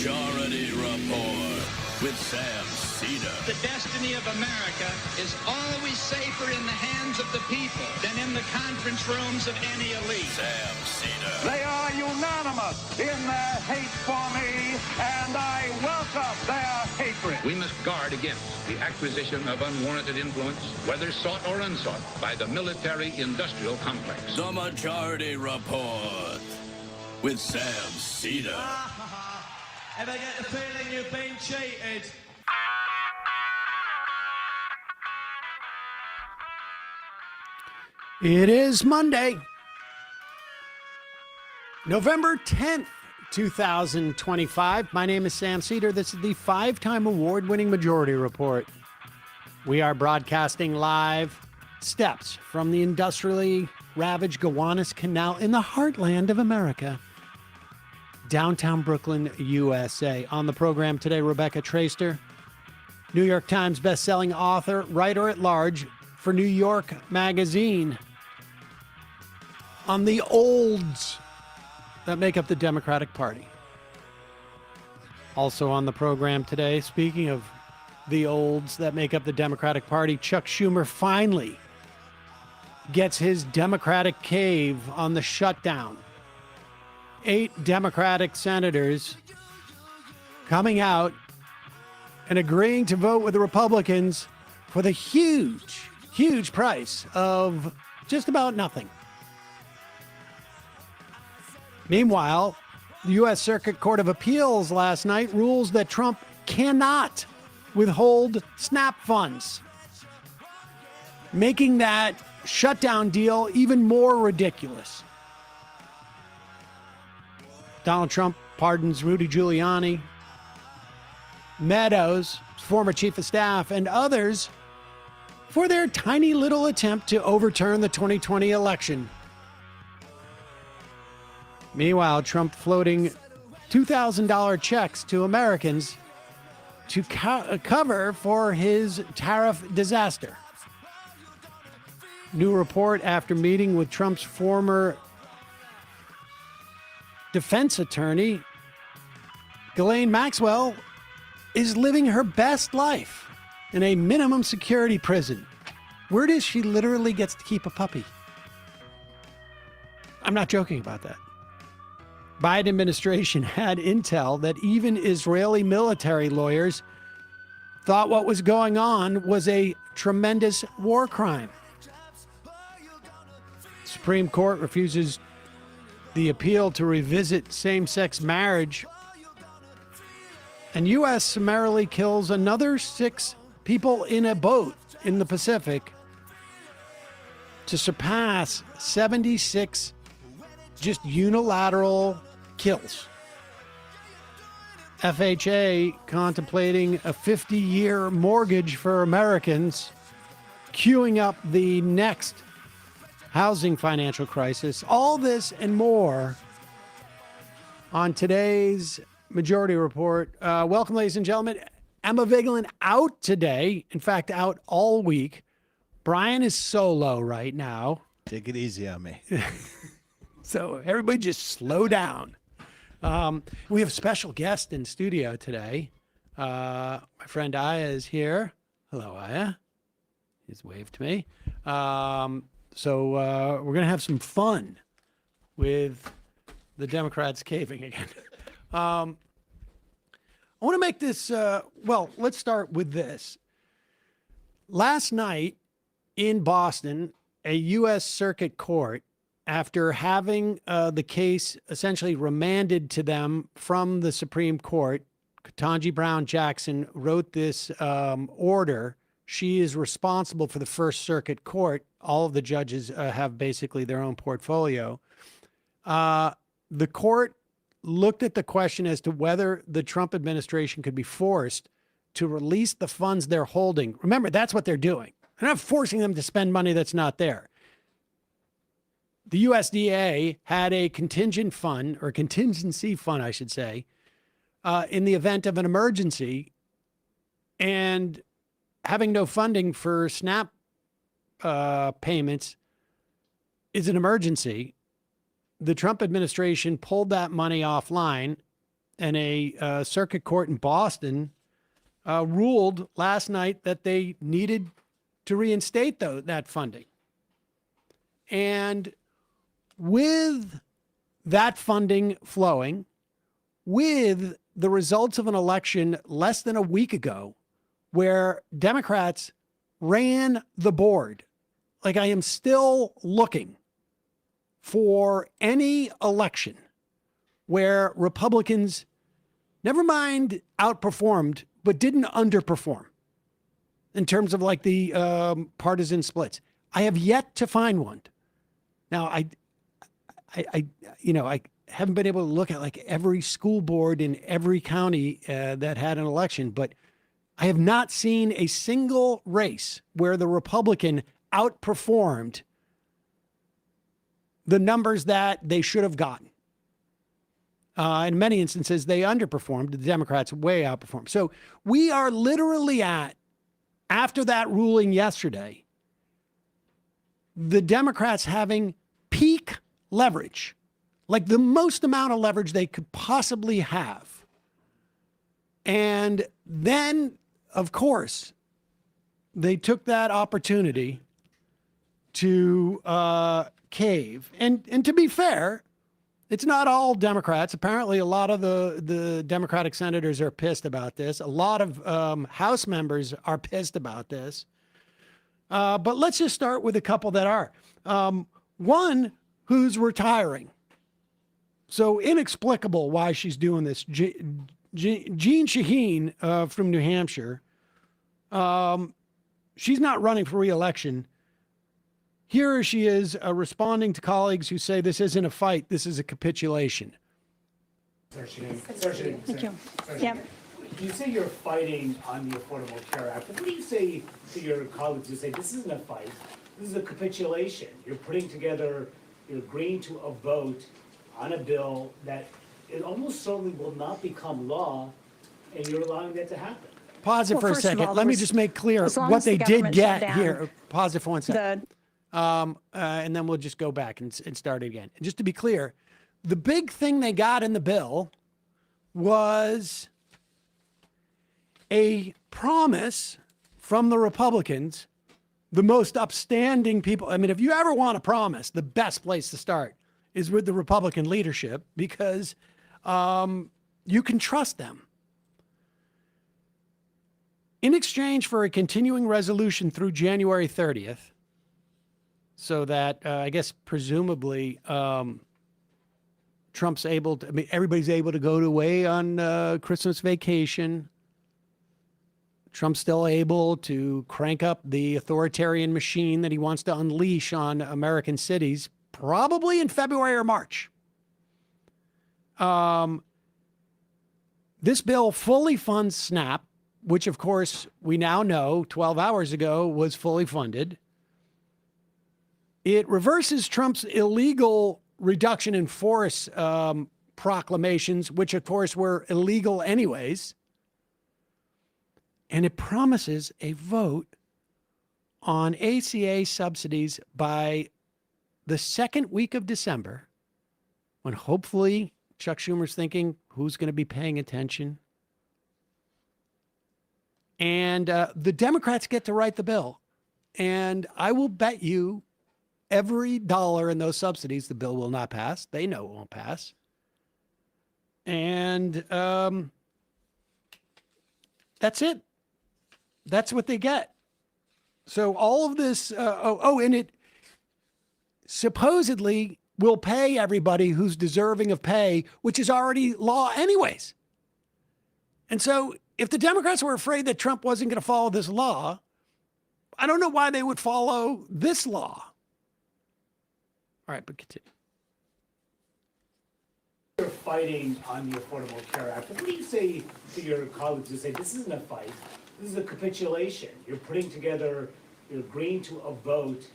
Majority Report with Sam Seder. The destiny of America is always safer in the hands of the people than in the conference rooms of any elite. Sam Seder. They are unanimous in their hate for me, and I welcome their hatred. We must guard against the acquisition of unwarranted influence, whether sought or unsought, by the military-industrial complex. The Majority Report with Sam Seder. Ever get the feeling you've been cheated? It is Monday, November 10th, 2025. My name is Sam Seder. This is the five-time award-winning Majority Report. We are broadcasting live steps from the industrially ravaged Gowanus Canal in the heartland of America. Downtown Brooklyn, USA. On the program today, Rebecca Traister, New York Times bestselling author, writer at large for New York Magazine. On the olds that make up the Democratic Party. Also on the program today, speaking of the olds that make up the Democratic Party, Chuck Schumer finally gets his Democratic cave on the shutdown. 8 Democratic senators coming out and agreeing to vote with the Republicans for the huge price of just about nothing. Meanwhile, the U.S. Circuit Court of Appeals last night rules that Trump cannot withhold SNAP funds, making that shutdown deal even more ridiculous. Donald Trump pardons Rudy Giuliani, Meadows, former chief of staff, and others for their tiny little attempt to overturn the 2020 election. Meanwhile, Trump floating $2,000 checks to Americans to cover for his tariff disaster. New report after meeting with Trump's former defense attorney, Ghislaine Maxwell, is living her best life in a minimum security prison. Word is she literally gets to keep a puppy. I'm not joking about that. Biden administration had intel that even Israeli military lawyers thought what was going on was a tremendous war crime. Supreme Court refuses the appeal to revisit same-sex marriage. And U.S. summarily kills another 6 people in a boat in the Pacific to surpass 76 just unilateral kills. FHA contemplating a 50-year mortgage for Americans, queuing up the next housing financial crisis. All this and more on today's Majority Report. Welcome, ladies and gentlemen. Emma Vigeland out today. In fact, out all week. Brian is solo right now. Take it easy on me. So everybody just slow down. We have a special guest in studio today. My friend Aya is here. Hello, Aya. He's waved to me. So we're going to have some fun with the Democrats caving again. I want to make this, well, let's start with this. Last night in Boston, a U.S. Circuit Court, after having the case essentially remanded to them from the Supreme Court, Ketanji Brown Jackson wrote this order. She is responsible for the First Circuit Court. All of the judges have basically their own portfolio. The court looked at the question as to whether the Trump administration could be forced to release the funds they're holding. Remember, that's what they're doing. They're not forcing them to spend money that's not there. The USDA had a contingent fund, or contingency fund, I should say, in the event of an emergency, and having no funding for SNAP payments is an emergency. The Trump administration pulled that money offline and a circuit court in Boston ruled last night that they needed to reinstate that funding. And with that funding flowing, with the results of an election less than a week ago where Democrats ran the board, like I am still looking for any election where Republicans, never mind outperformed, but didn't underperform in terms of like the partisan splits. I have yet to find one. Now, I haven't been able to look at like every school board in every county that had an election, but I have not seen a single race where the Republican outperformed the numbers that they should have gotten. In many instances, they underperformed. The Democrats way outperformed. So we are literally after that ruling yesterday, the Democrats having peak leverage, like the most amount of leverage they could possibly have. And then, of course, they took that opportunity to cave. And to be fair, it's not all Democrats. Apparently, a lot of the Democratic senators are pissed about this. A lot of House members are pissed about this. But let's just start with a couple that are. One who's retiring. So inexplicable why she's doing this. Jean Shaheen from New Hampshire. She's not running for re-election. Here she is responding to colleagues who say this isn't a fight, this is a capitulation. Thank you. Yeah. You say you're fighting on the Affordable Care Act, but what do you say to your colleagues who say this isn't a fight, this is a capitulation? You're agreeing to a vote on a bill that it almost certainly will not become law, and you're allowing that to happen. Pause it for a second. Let me just make clear what they did get here. Pause it for 1 second. And then we'll just go back and start it again. And just to be clear, the big thing they got in the bill was a promise from the Republicans, the most upstanding people. I mean, if you ever want a promise, the best place to start is with the Republican leadership because you can trust them. In exchange for a continuing resolution through January 30th, so that I guess presumably Trump's able to, everybody's able to go away on Christmas vacation. Trump's still able to crank up the authoritarian machine that he wants to unleash on American cities, probably in February or March. This bill fully funds SNAP, which of course we now know 12 hours ago was fully funded. It reverses Trump's illegal reduction in force proclamations, which of course were illegal anyways. And it promises a vote on ACA subsidies by the second week of December, when hopefully Chuck Schumer's thinking, who's going to be paying attention? And the Democrats get to write the bill. And I will bet you every dollar in those subsidies, the bill will not pass. They know it won't pass. And that's it. That's what they get. So all of this, and it supposedly will pay everybody who's deserving of pay, which is already law anyways. And so if the Democrats were afraid that Trump wasn't going to follow this law, I don't know why they would follow this law. All right, but continue. You're fighting on the Affordable Care Act. What do you say to your colleagues who say this isn't a fight, this is a capitulation? You're agreeing to a vote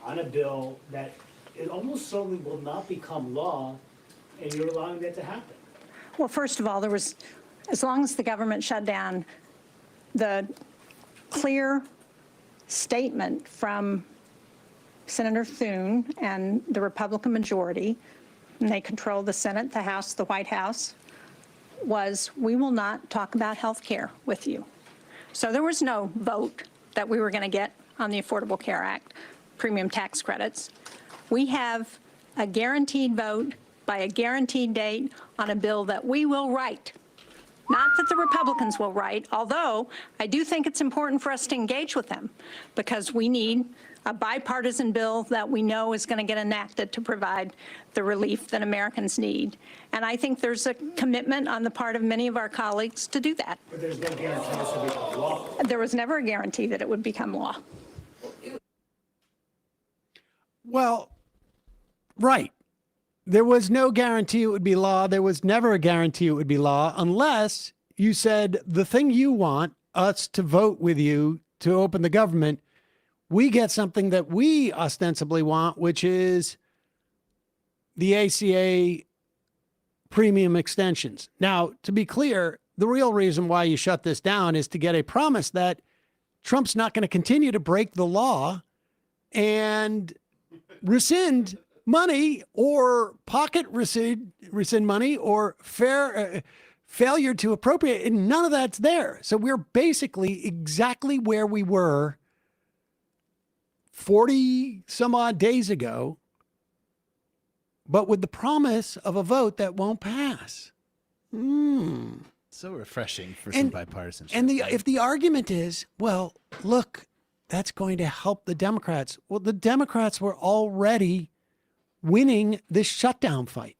on a bill that it almost certainly will not become law, and you're allowing that to happen. Well, first of all, as long as the government shut down, the clear statement from Senator Thune and the Republican majority, and they control the Senate, the House, the White House, was, we will not talk about health care with you. So there was no vote that we were going to get on the Affordable Care Act, premium tax credits. We have a guaranteed vote by a guaranteed date on a bill that we will write. Not that the Republicans will write, although I do think it's important for us to engage with them, because we need a bipartisan bill that we know is going to get enacted to provide the relief that Americans need. And I think there's a commitment on the part of many of our colleagues to do that. But there's no guarantee this will become law. There was never a guarantee that it would become law. Well, right. There was no guarantee it would be law. There was never a guarantee it would be law unless you said the thing you want us to vote with you to open the government, we get something that we ostensibly want, which is the ACA premium extensions. Now, to be clear, the real reason why you shut this down is to get a promise that Trump's not going to continue to break the law and rescind money or pocket rescind money or failure to appropriate, and none of that's there. So we're basically exactly where we were 40 some odd days ago, but with the promise of a vote that won't pass. So refreshing for some bipartisanship. And if the argument is, well, look, that's going to help the Democrats. Well, the Democrats were already winning this shutdown fight.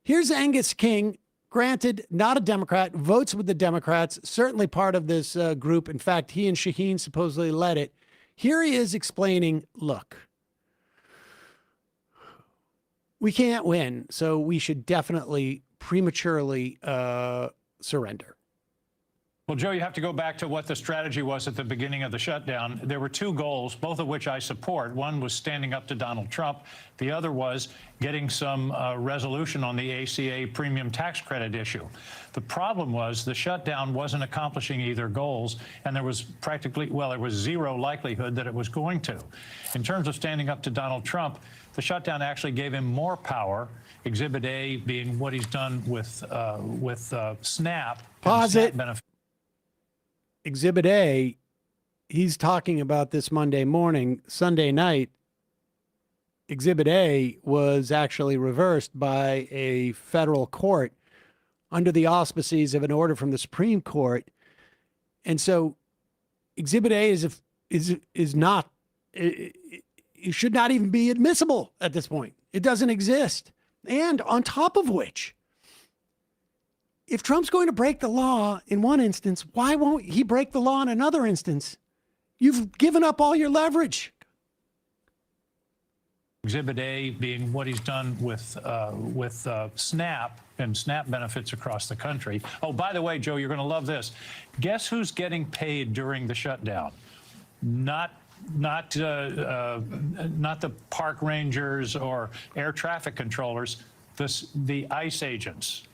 Here's Angus King, granted, not a Democrat, votes with the Democrats, certainly part of this group. In fact, he and Shaheen supposedly led it. Here he is explaining, look, we can't win, so we should definitely prematurely surrender. Well, Joe, you have to go back to what the strategy was at the beginning of the shutdown. There were two goals, both of which I support. One was standing up to Donald Trump. The other was getting some resolution on the ACA premium tax credit issue. The problem was the shutdown wasn't accomplishing either goals, and there was there was zero likelihood that it was going to. In terms of standing up to Donald Trump, the shutdown actually gave him more power, Exhibit A being what he's done with SNAP. Pause it. Benefit. Exhibit A, he's talking about this Monday morning. Sunday night, Exhibit A was actually reversed by a federal court under the auspices of an order from the Supreme Court. And so Exhibit A is not, it should not even be admissible at this point. It doesn't exist. And on top of which, if Trump's going to break the law in one instance, why won't he break the law in another instance? You've given up all your leverage. Exhibit A being what he's done with SNAP and SNAP benefits across the country. Oh, by the way, Joe, you're going to love this. Guess who's getting paid during the shutdown? Not the park rangers or air traffic controllers. The ICE agents.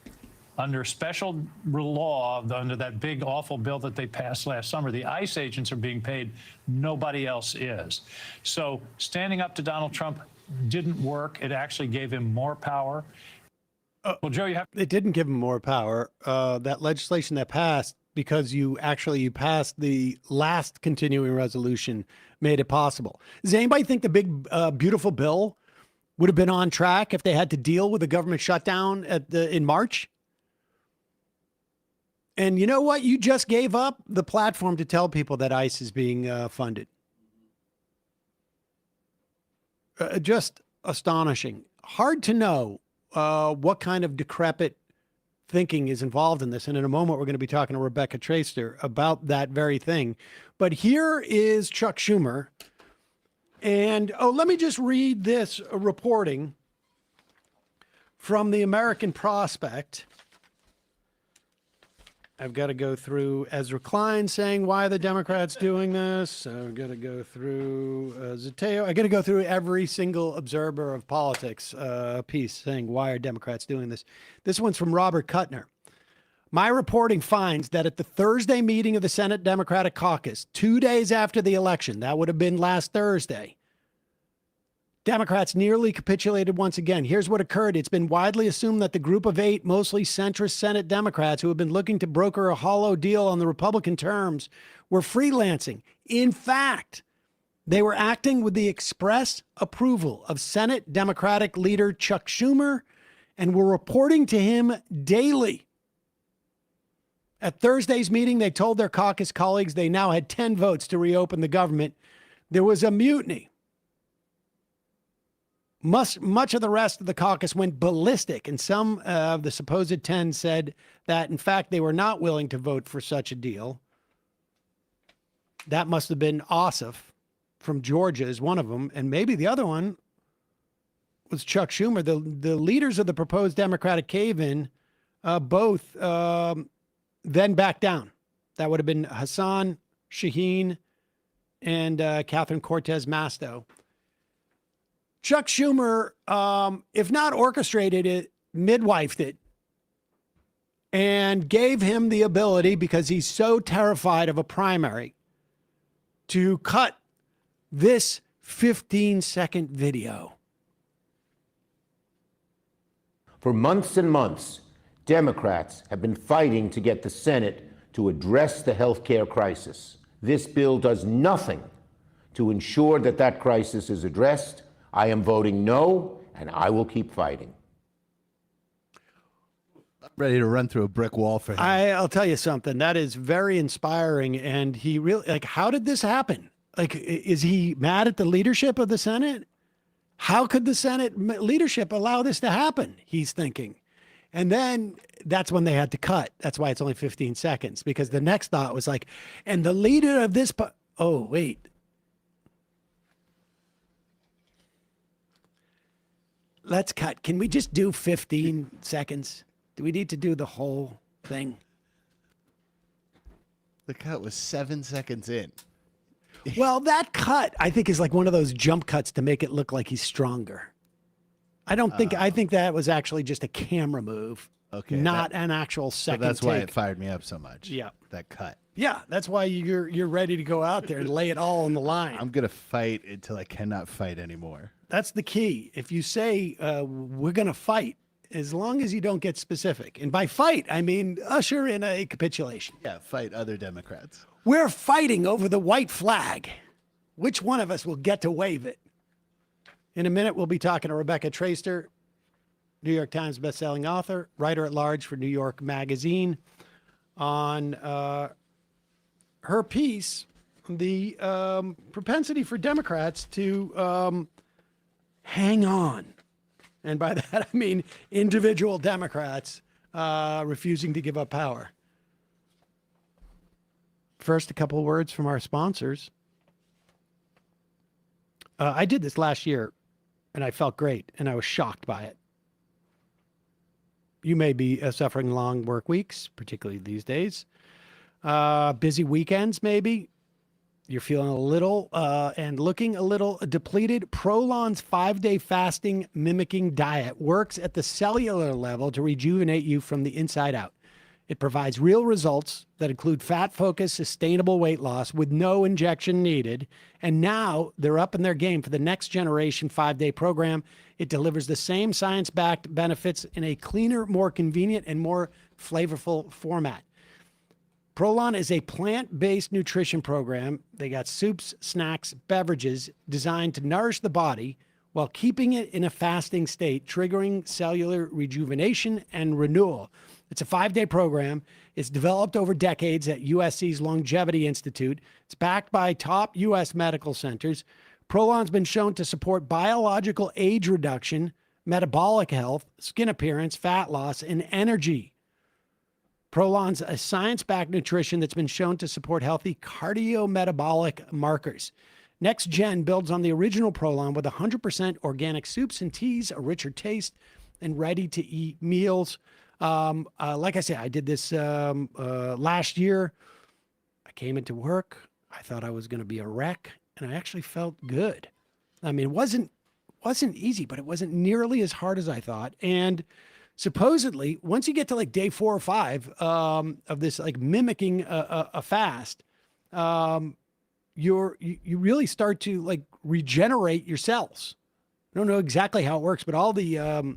Under special law, under that big, awful bill that they passed last summer, the ICE agents are being paid. Nobody else is. So standing up to Donald Trump didn't work. It actually gave him more power. Well, Joe, it didn't give him more power. That legislation that passed, because you passed the last continuing resolution, made it possible. Does anybody think the big, beautiful bill would have been on track if they had to deal with a government shutdown in March? And you know what? You just gave up the platform to tell people that ICE is being funded. Just astonishing. Hard to know what kind of decrepit thinking is involved in this. And in a moment, we're going to be talking to Rebecca Traister about that very thing. But here is Chuck Schumer. And, let me just read this reporting from the American Prospect. I've got to go through Ezra Klein saying, why are the Democrats doing this? I've got to go through Zateo. I got to go through every single observer of politics piece saying, why are Democrats doing this? This one's from Robert Kuttner. My reporting finds that at the Thursday meeting of the Senate Democratic Caucus, 2 days after the election, that would have been last Thursday, Democrats nearly capitulated once again. Here's what occurred. It's been widely assumed that the group of 8, mostly centrist Senate Democrats who have been looking to broker a hollow deal on the Republican terms were freelancing. In fact, they were acting with the express approval of Senate Democratic leader Chuck Schumer and were reporting to him daily. At Thursday's meeting, they told their caucus colleagues they now had 10 votes to reopen the government. There was a mutiny. Much of the rest of the caucus went ballistic, and some of the supposed 10 said that, in fact, they were not willing to vote for such a deal. That must have been Ossoff from Georgia is one of them, and maybe the other one was Chuck Schumer. The leaders of the proposed Democratic cave-in both then backed down. That would have been Hassan Shaheen and Catherine Cortez Masto. Chuck Schumer, if not orchestrated it, midwifed it and gave him the ability, because he's so terrified of a primary, to cut this 15-second video. For months and months, Democrats have been fighting to get the Senate to address the health care crisis. This bill does nothing to ensure that that crisis is addressed. I am voting no, and I will keep fighting. I'm ready to run through a brick wall for him. I'll tell you something. That is very inspiring. And he really, like, how did this happen? Like, is he mad at the leadership of the Senate? How could the Senate leadership allow this to happen? He's thinking. And then that's when they had to cut. That's why it's only 15 seconds, because the next thought was like, and the leader of this, oh, wait. Let's cut. Can we just do 15 seconds? Do we need to do the whole thing? The cut was 7 seconds in. Well, that cut, I think, is like one of those jump cuts to make it look like he's stronger. I think that was actually just a camera move. Okay. Not an actual second So that's why take. it fired me up so much. Yeah. That cut. Yeah, that's why you're ready to go out there and lay it all on the line. I'm going to fight until I cannot fight anymore. That's the key. If you say, we're going to fight, as long as you don't get specific. And by fight, I mean usher in a capitulation. Yeah, fight other Democrats. We're fighting over the white flag. Which one of us will get to wave it? In a minute, we'll be talking to Rebecca Traister, New York Times bestselling author, writer-at-large for New York Magazine, on her piece, the propensity for Democrats to hang on. And by that, I mean individual Democrats refusing to give up power. First, a couple of words from our sponsors. I did this last year, and I felt great, and I was shocked by it. You may be suffering long work weeks, particularly these days. Busy weekends, maybe. You're feeling a little and looking a little depleted. Prolon's 5-day fasting mimicking diet works at the cellular level to rejuvenate you from the inside out. It provides real results that include fat-focused, sustainable weight loss with no injection needed. And now they're up in their game for the next generation 5-day program. It delivers the same science-backed benefits in a cleaner, more convenient, and more flavorful format. Prolon is a plant-based nutrition program. They got soups, snacks, beverages designed to nourish the body while keeping it in a fasting state, triggering cellular rejuvenation and renewal. It's a 5-day program. It's developed over decades at USC's Longevity Institute. It's backed by top U.S. medical centers. Prolon's been shown to support biological age reduction, metabolic health, skin appearance, fat loss, and energy. Prolon's a science-backed nutrition that's been shown to support healthy cardiometabolic markers. Next Gen builds on the original Prolon with 100% organic soups and teas, a richer taste, and ready-to-eat meals. Like I said, I did this last year. I came into work. I thought I was going to be a wreck, and I actually felt good. I mean, it wasn't easy, but it wasn't nearly as hard as I thought. And supposedly, once you get to like day 4 or 5 of this, like mimicking a fast, you really start to like regenerate your cells. I don't know exactly how it works, but all the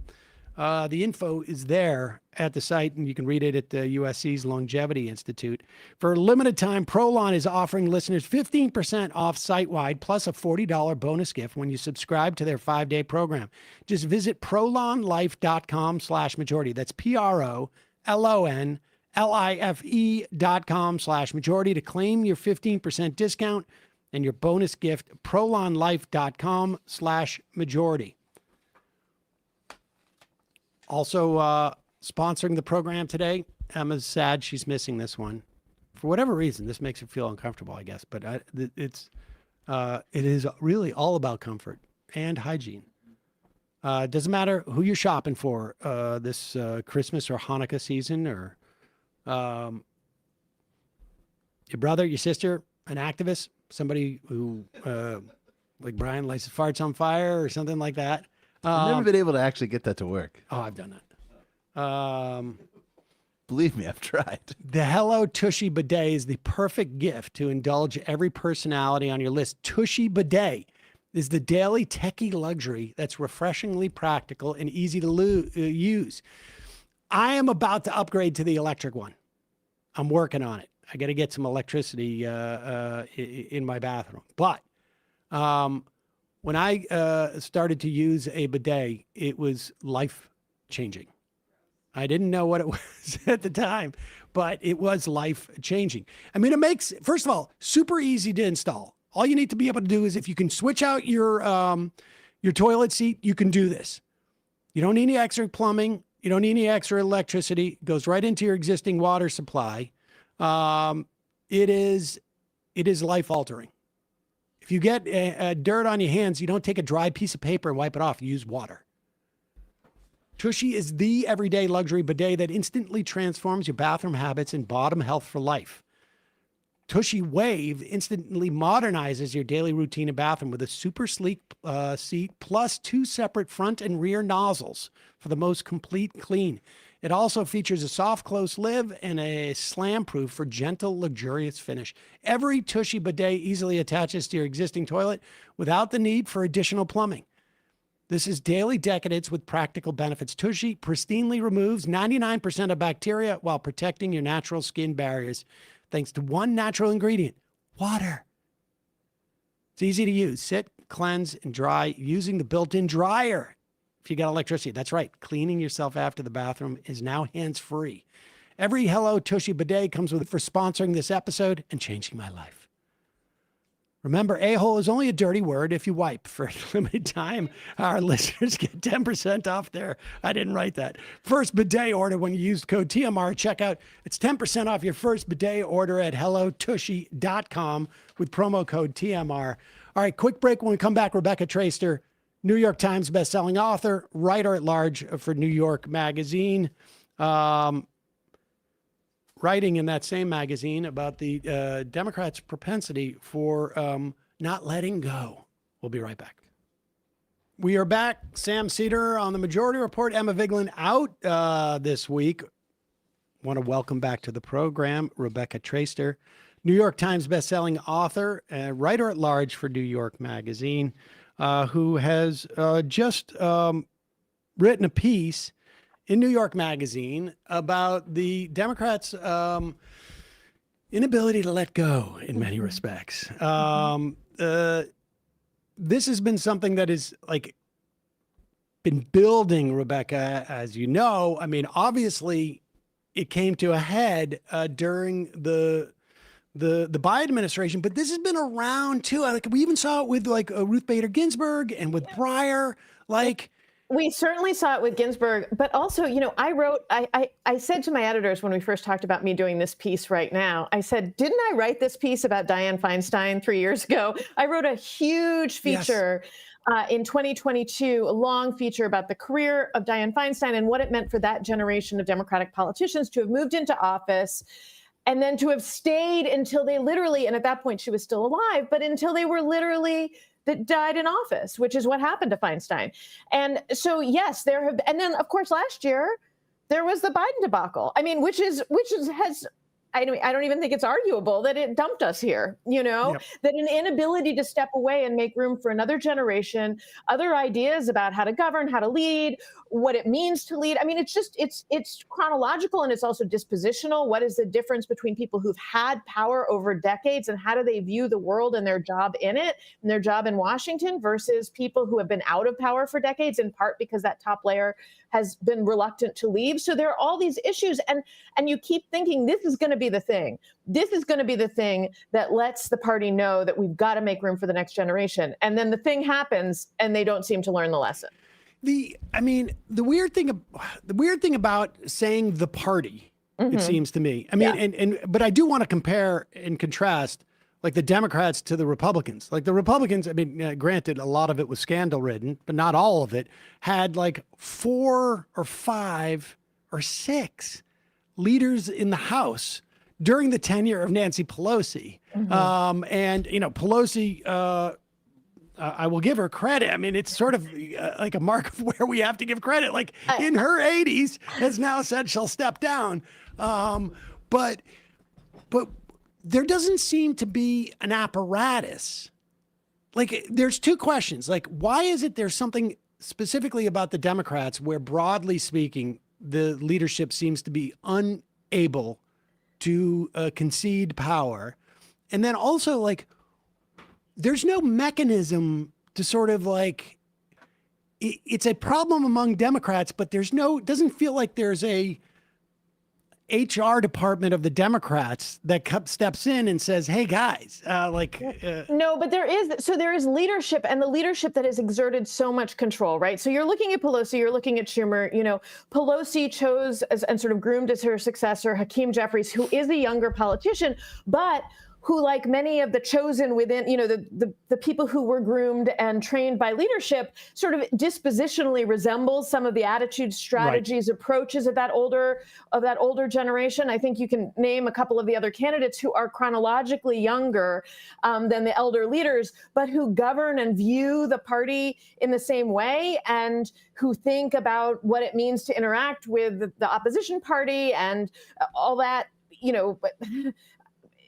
info is there at the site, and you can read it at the USC's Longevity Institute. For a limited time, Prolon is offering listeners 15% off site-wide plus a $40 bonus gift when you subscribe to their 5-day program. Just visit prolonlife.com/majority. That's PROLONLIFE.com/majority to claim your 15% discount and your bonus gift, prolonlife.com/majority. Also sponsoring the program today, Emma's sad she's missing this one. For whatever reason, this makes her feel uncomfortable, I guess. But it is really all about comfort and hygiene. It doesn't matter who you're shopping for this Christmas or Hanukkah season, or your brother, your sister, an activist, somebody who, like Brian, lights his farts on fire or something like that. I've never been able to actually get that to work. Oh, I've done that. Believe me, I've tried. The Hello Tushy Bidet is the perfect gift to indulge every personality on your list. Tushy Bidet is the daily techie luxury that's refreshingly practical and easy to use. I am about to upgrade to the electric one. I'm working on it. I got to get some electricity in my bathroom. But when I started to use a bidet, it was life-changing. I didn't know what it was at the time, but it was life-changing. I mean, it makes, first of all, super easy to install. All you need to be able to do is, if you can switch out your toilet seat, you can do this. You don't need any extra plumbing. You don't need any extra electricity. It goes right into your existing water supply. It is life-altering. If you get dirt on your hands, you don't take a dry piece of paper and wipe it off. You use water. Tushy is the everyday luxury bidet that instantly transforms your bathroom habits and bottom health for life. Tushy Wave instantly modernizes your daily routine in bathroom with a super sleek seat plus 2 separate front and rear nozzles for the most complete clean. It also features a soft close lid and a slam proof for gentle, luxurious finish. Every Tushy bidet easily attaches to your existing toilet without the need for additional plumbing. This is daily decadence with practical benefits. Tushy pristinely removes 99% of bacteria while protecting your natural skin barriers, thanks to one natural ingredient, water. It's easy to use. Sit, cleanse, and dry using the built-in dryer. If you got electricity, that's right. Cleaning yourself after the bathroom is now hands-free. Every Hello Tushy bidet comes with it for sponsoring this episode and changing my life. Remember, a-hole is only a dirty word if you wipe. For a limited time, our listeners get 10% off there. I didn't write that. First bidet order when you use code TMR at checkout. It's 10% off your first bidet order at hellotushy.com with promo code TMR. All right, quick break. When we come back, Rebecca Traister, New York Times bestselling author, writer at large for New York Magazine. Writing in that same magazine about the Democrats' propensity for not letting go. We'll be right back. We are back. Sam Seder on the Majority Report. Emma Vigeland out this week. Want to welcome back to the program Rebecca Traister, New York Times bestselling author and writer at large for New York Magazine, who has just written a piece in New York Magazine about the Democrats' inability to let go in many respects. This has been something that is been building, Rebecca, as you know. I mean, obviously, it came to a head during the Biden administration, but this has been around too. We even saw it with Ruth Bader Ginsburg and with Breyer. We certainly saw it with Ginsburg, but also, I said to my editors when we first talked about me doing this piece right now, I said, didn't I write this piece about Dianne Feinstein 3 years ago? I wrote a huge feature in 2022, a long feature about the career of Dianne Feinstein and what it meant for that generation of Democratic politicians to have moved into office and then to have stayed until they literally, and at that point she was still alive, but until they were literally that died in office, which is what happened to Feinstein. And so, yes, there have, and then of course last year there was the Biden debacle. I mean, which has I don't even think it's arguable that it dumped us here, that an inability to step away and make room for another generation, other ideas about how to govern, how to lead, what it means to lead. I mean, it's chronological and it's also dispositional. What is the difference between people who've had power over decades and how do they view the world and their job in it and their job in Washington versus people who have been out of power for decades, in part because that top layer has been reluctant to leave. So there are all these issues, and you keep thinking this is going to be the thing. This is going to be the thing that lets the party know that we've got to make room for the next generation. And then the thing happens, and they don't seem to learn the lesson. The weird thing about saying the party, it seems to me. I mean, but I do want to compare and contrast like the Democrats to the Republicans. Like the Republicans, I mean, granted, a lot of it was scandal ridden, but not all of it, had like 4 or 5 or 6 leaders in the House during the tenure of Nancy Pelosi. And, Pelosi, I will give her credit. I mean, it's sort of like a mark of where we have to give credit. Like in her 80s has now said she'll step down. But there doesn't seem to be an apparatus. Like there's 2 questions. Like, why is it there's something specifically about the Democrats where, broadly speaking, the leadership seems to be unable to concede power? And then also, like, there's no mechanism to sort of like, it's a problem among Democrats, but doesn't feel like there's a HR department of the Democrats that steps in and says, hey guys, no, but there is leadership, and the leadership that has exerted so much control, right? So you're looking at Pelosi, you're looking at Schumer, Pelosi chose and sort of groomed as her successor, Hakeem Jeffries, who is a younger politician, but who, like many of the chosen within, the people who were groomed and trained by leadership, sort of dispositionally resembles some of the attitudes, strategies, approaches of that older generation. I think you can name a couple of the other candidates who are chronologically younger than the elder leaders, but who govern and view the party in the same way, and who think about what it means to interact with the opposition party and all that, but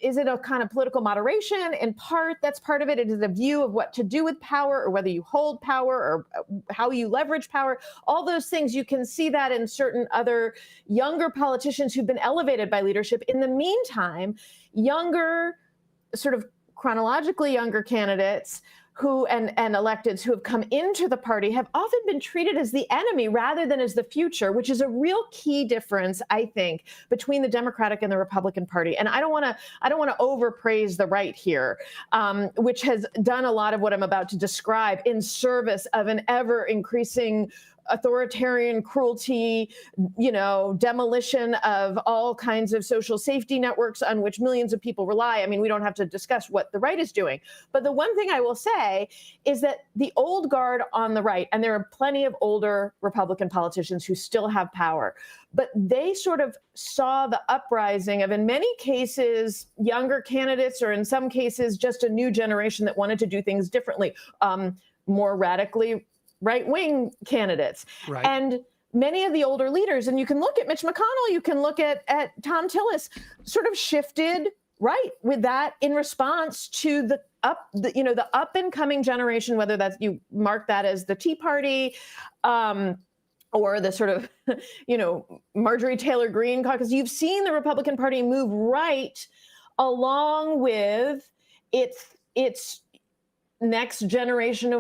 is it a kind of political moderation? In part, that's part of it. It is a view of what to do with power, or whether you hold power, or how you leverage power. All those things, you can see that in certain other younger politicians who've been elevated by leadership. In the meantime, younger, sort of chronologically younger candidates who and electeds who have come into the party have often been treated as the enemy rather than as the future, which is a real key difference, I think, between the Democratic and the Republican Party. And I don't want to overpraise the right here, which has done a lot of what I'm about to describe in service of an ever increasing authoritarian cruelty, demolition of all kinds of social safety networks on which millions of people rely. I mean, we don't have to discuss what the right is doing. But the one thing I will say is that the old guard on the right, and there are plenty of older Republican politicians who still have power, but they sort of saw the uprising of, in many cases, younger candidates, or in some cases, just a new generation that wanted to do things differently, more radically right-wing candidates. Right. And many of the older leaders, and you can look at Mitch McConnell, you can look at Tom Tillis, sort of shifted right with that in response to the up and coming generation, whether that's, you mark that as the Tea Party, or the sort of, Marjorie Taylor Greene caucus. You've seen the Republican Party move right along with its next generation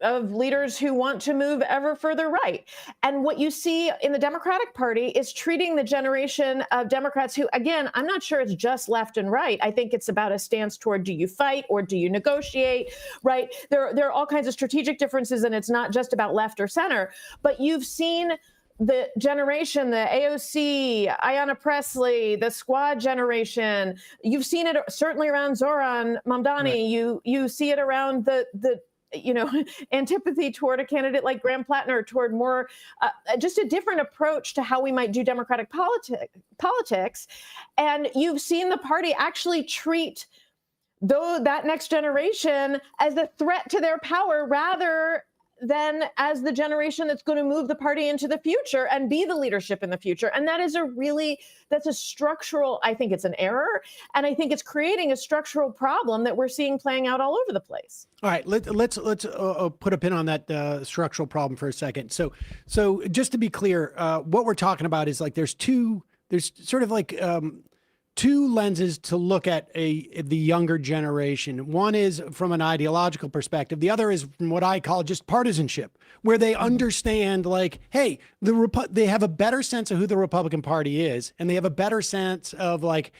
of leaders who want to move ever further right. And what you see in the Democratic Party is treating the generation of Democrats who, again, I'm not sure it's just left and right. I think it's about a stance toward, do you fight or do you negotiate, right? There are all kinds of strategic differences, and it's not just about left or center. But you've seen the generation, the AOC, Ayanna Pressley, the Squad generation. You've seen it certainly around Zoran Mamdani. Right. You see it around the antipathy toward a candidate like Graham Platner, toward more just a different approach to how we might do democratic politics. And you've seen the party actually treat that next generation as a threat to their power rather then as the generation that's going to move the party into the future and be the leadership in the future. And that is that's a structural, I think it's an error. And I think it's creating a structural problem that we're seeing playing out all over the place. All right, let's put a pin on that structural problem for a second. So just to be clear, what we're talking about is like there's sort of like two lenses to look at the younger generation. One is from an ideological perspective. The other is from what I call just partisanship, where they understand like, hey, they have a better sense of who the Republican Party is, and they have a better sense of like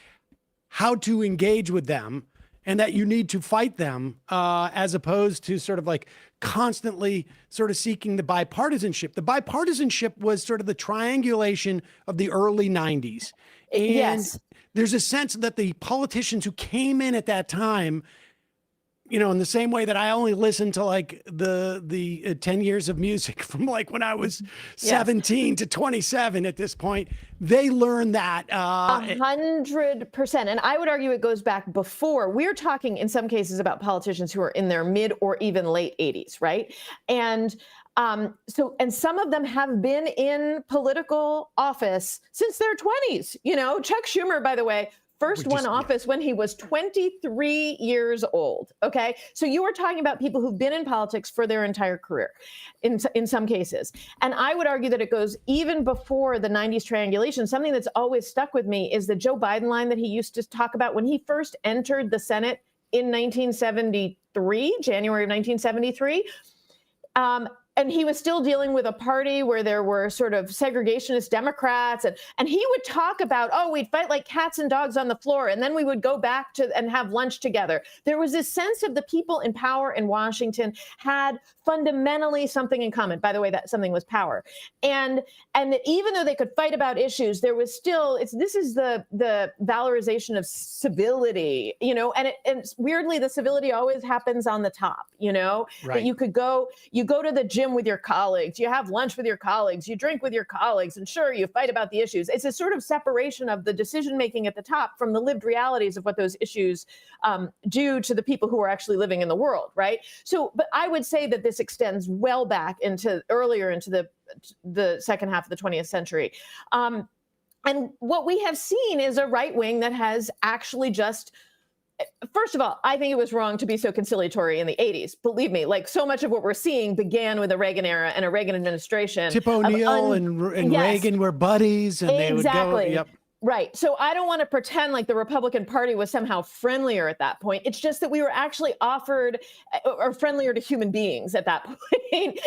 how to engage with them, and that you need to fight them as opposed to sort of like constantly sort of seeking the bipartisanship. The bipartisanship was sort of the triangulation of the early 90s. And yes. There's a sense that the politicians who came in at that time, you know, in the same way that I only listened to like the 10 years of music from like when I was 17 to 27 at this point, they learned that 100%. And I would argue it goes back before. We're talking in some cases about politicians who are in their mid or even late 80s, right? And some of them have been in political office since their 20s. You know, Chuck Schumer, by the way, first won office when he was 23 years old. Okay. So you were talking about people who've been in politics for their entire career in some cases. And I would argue that it goes even before the 90s triangulation. Something that's always stuck with me is the Joe Biden line that he used to talk about when he first entered the Senate in 1973, January of 1973. And he was still dealing with a party where there were sort of segregationist Democrats. And he would talk about, oh, we'd fight like cats and dogs on the floor. And then we would go back to and have lunch together. There was this sense of the people in power in Washington had fundamentally something in common. By the way, that something was power. And that even though they could fight about issues, there was still, this is the valorization of civility, you know, and weirdly, the civility always happens on the top, you know, right. That you go to the gym with your colleagues, you have lunch with your colleagues, you drink with your colleagues, and sure, you fight about the issues. It's a sort of separation of the decision-making at the top from the lived realities of what those issues do to the people who are actually living in the world, right? So, but I would say that this extends well back earlier into the second half of the 20th century. And what we have seen is a right wing that has actually just, first of all, I think it was wrong to be so conciliatory in the 80s. Believe me, like so much of what we're seeing began with the Reagan era and a Reagan administration. Tip O'Neill and yes. Reagan were buddies, and they would go. Yep. Right. So I don't want to pretend like the Republican Party was somehow friendlier at that point. It's just that we were actually offered or friendlier to human beings at that point.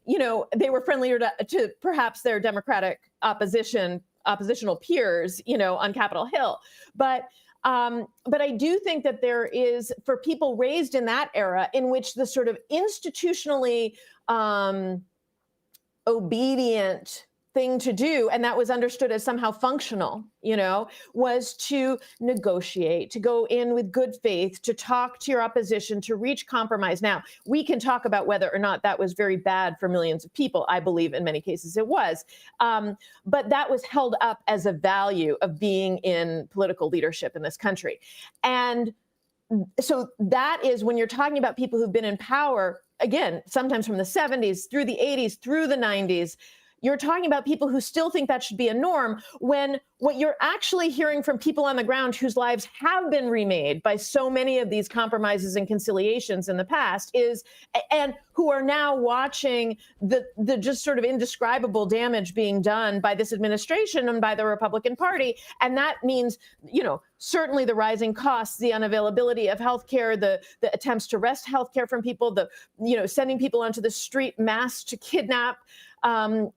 You know, they were friendlier to perhaps their Democratic oppositional peers, you know, on Capitol Hill. But I do think that there is, for people raised in that era, in which the sort of institutionally obedient thing to do, and that was understood as somehow functional, you know, was to negotiate, to go in with good faith, to talk to your opposition, to reach compromise. Now, we can talk about whether or not that was very bad for millions of people. I believe in many cases it was. But that was held up as a value of being in political leadership in this country. And so that is when you're talking about people who've been in power, again, sometimes from the 70s through the 80s, through the 90s, you're talking about people who still think that should be a norm, when what you're actually hearing from people on the ground whose lives have been remade by so many of these compromises and conciliations in the past is, and who are now watching the just sort of indescribable damage being done by this administration and by the Republican Party. And that means, you know, certainly the rising costs, the unavailability of healthcare, the attempts to wrest healthcare from people, sending people onto the street mass to kidnap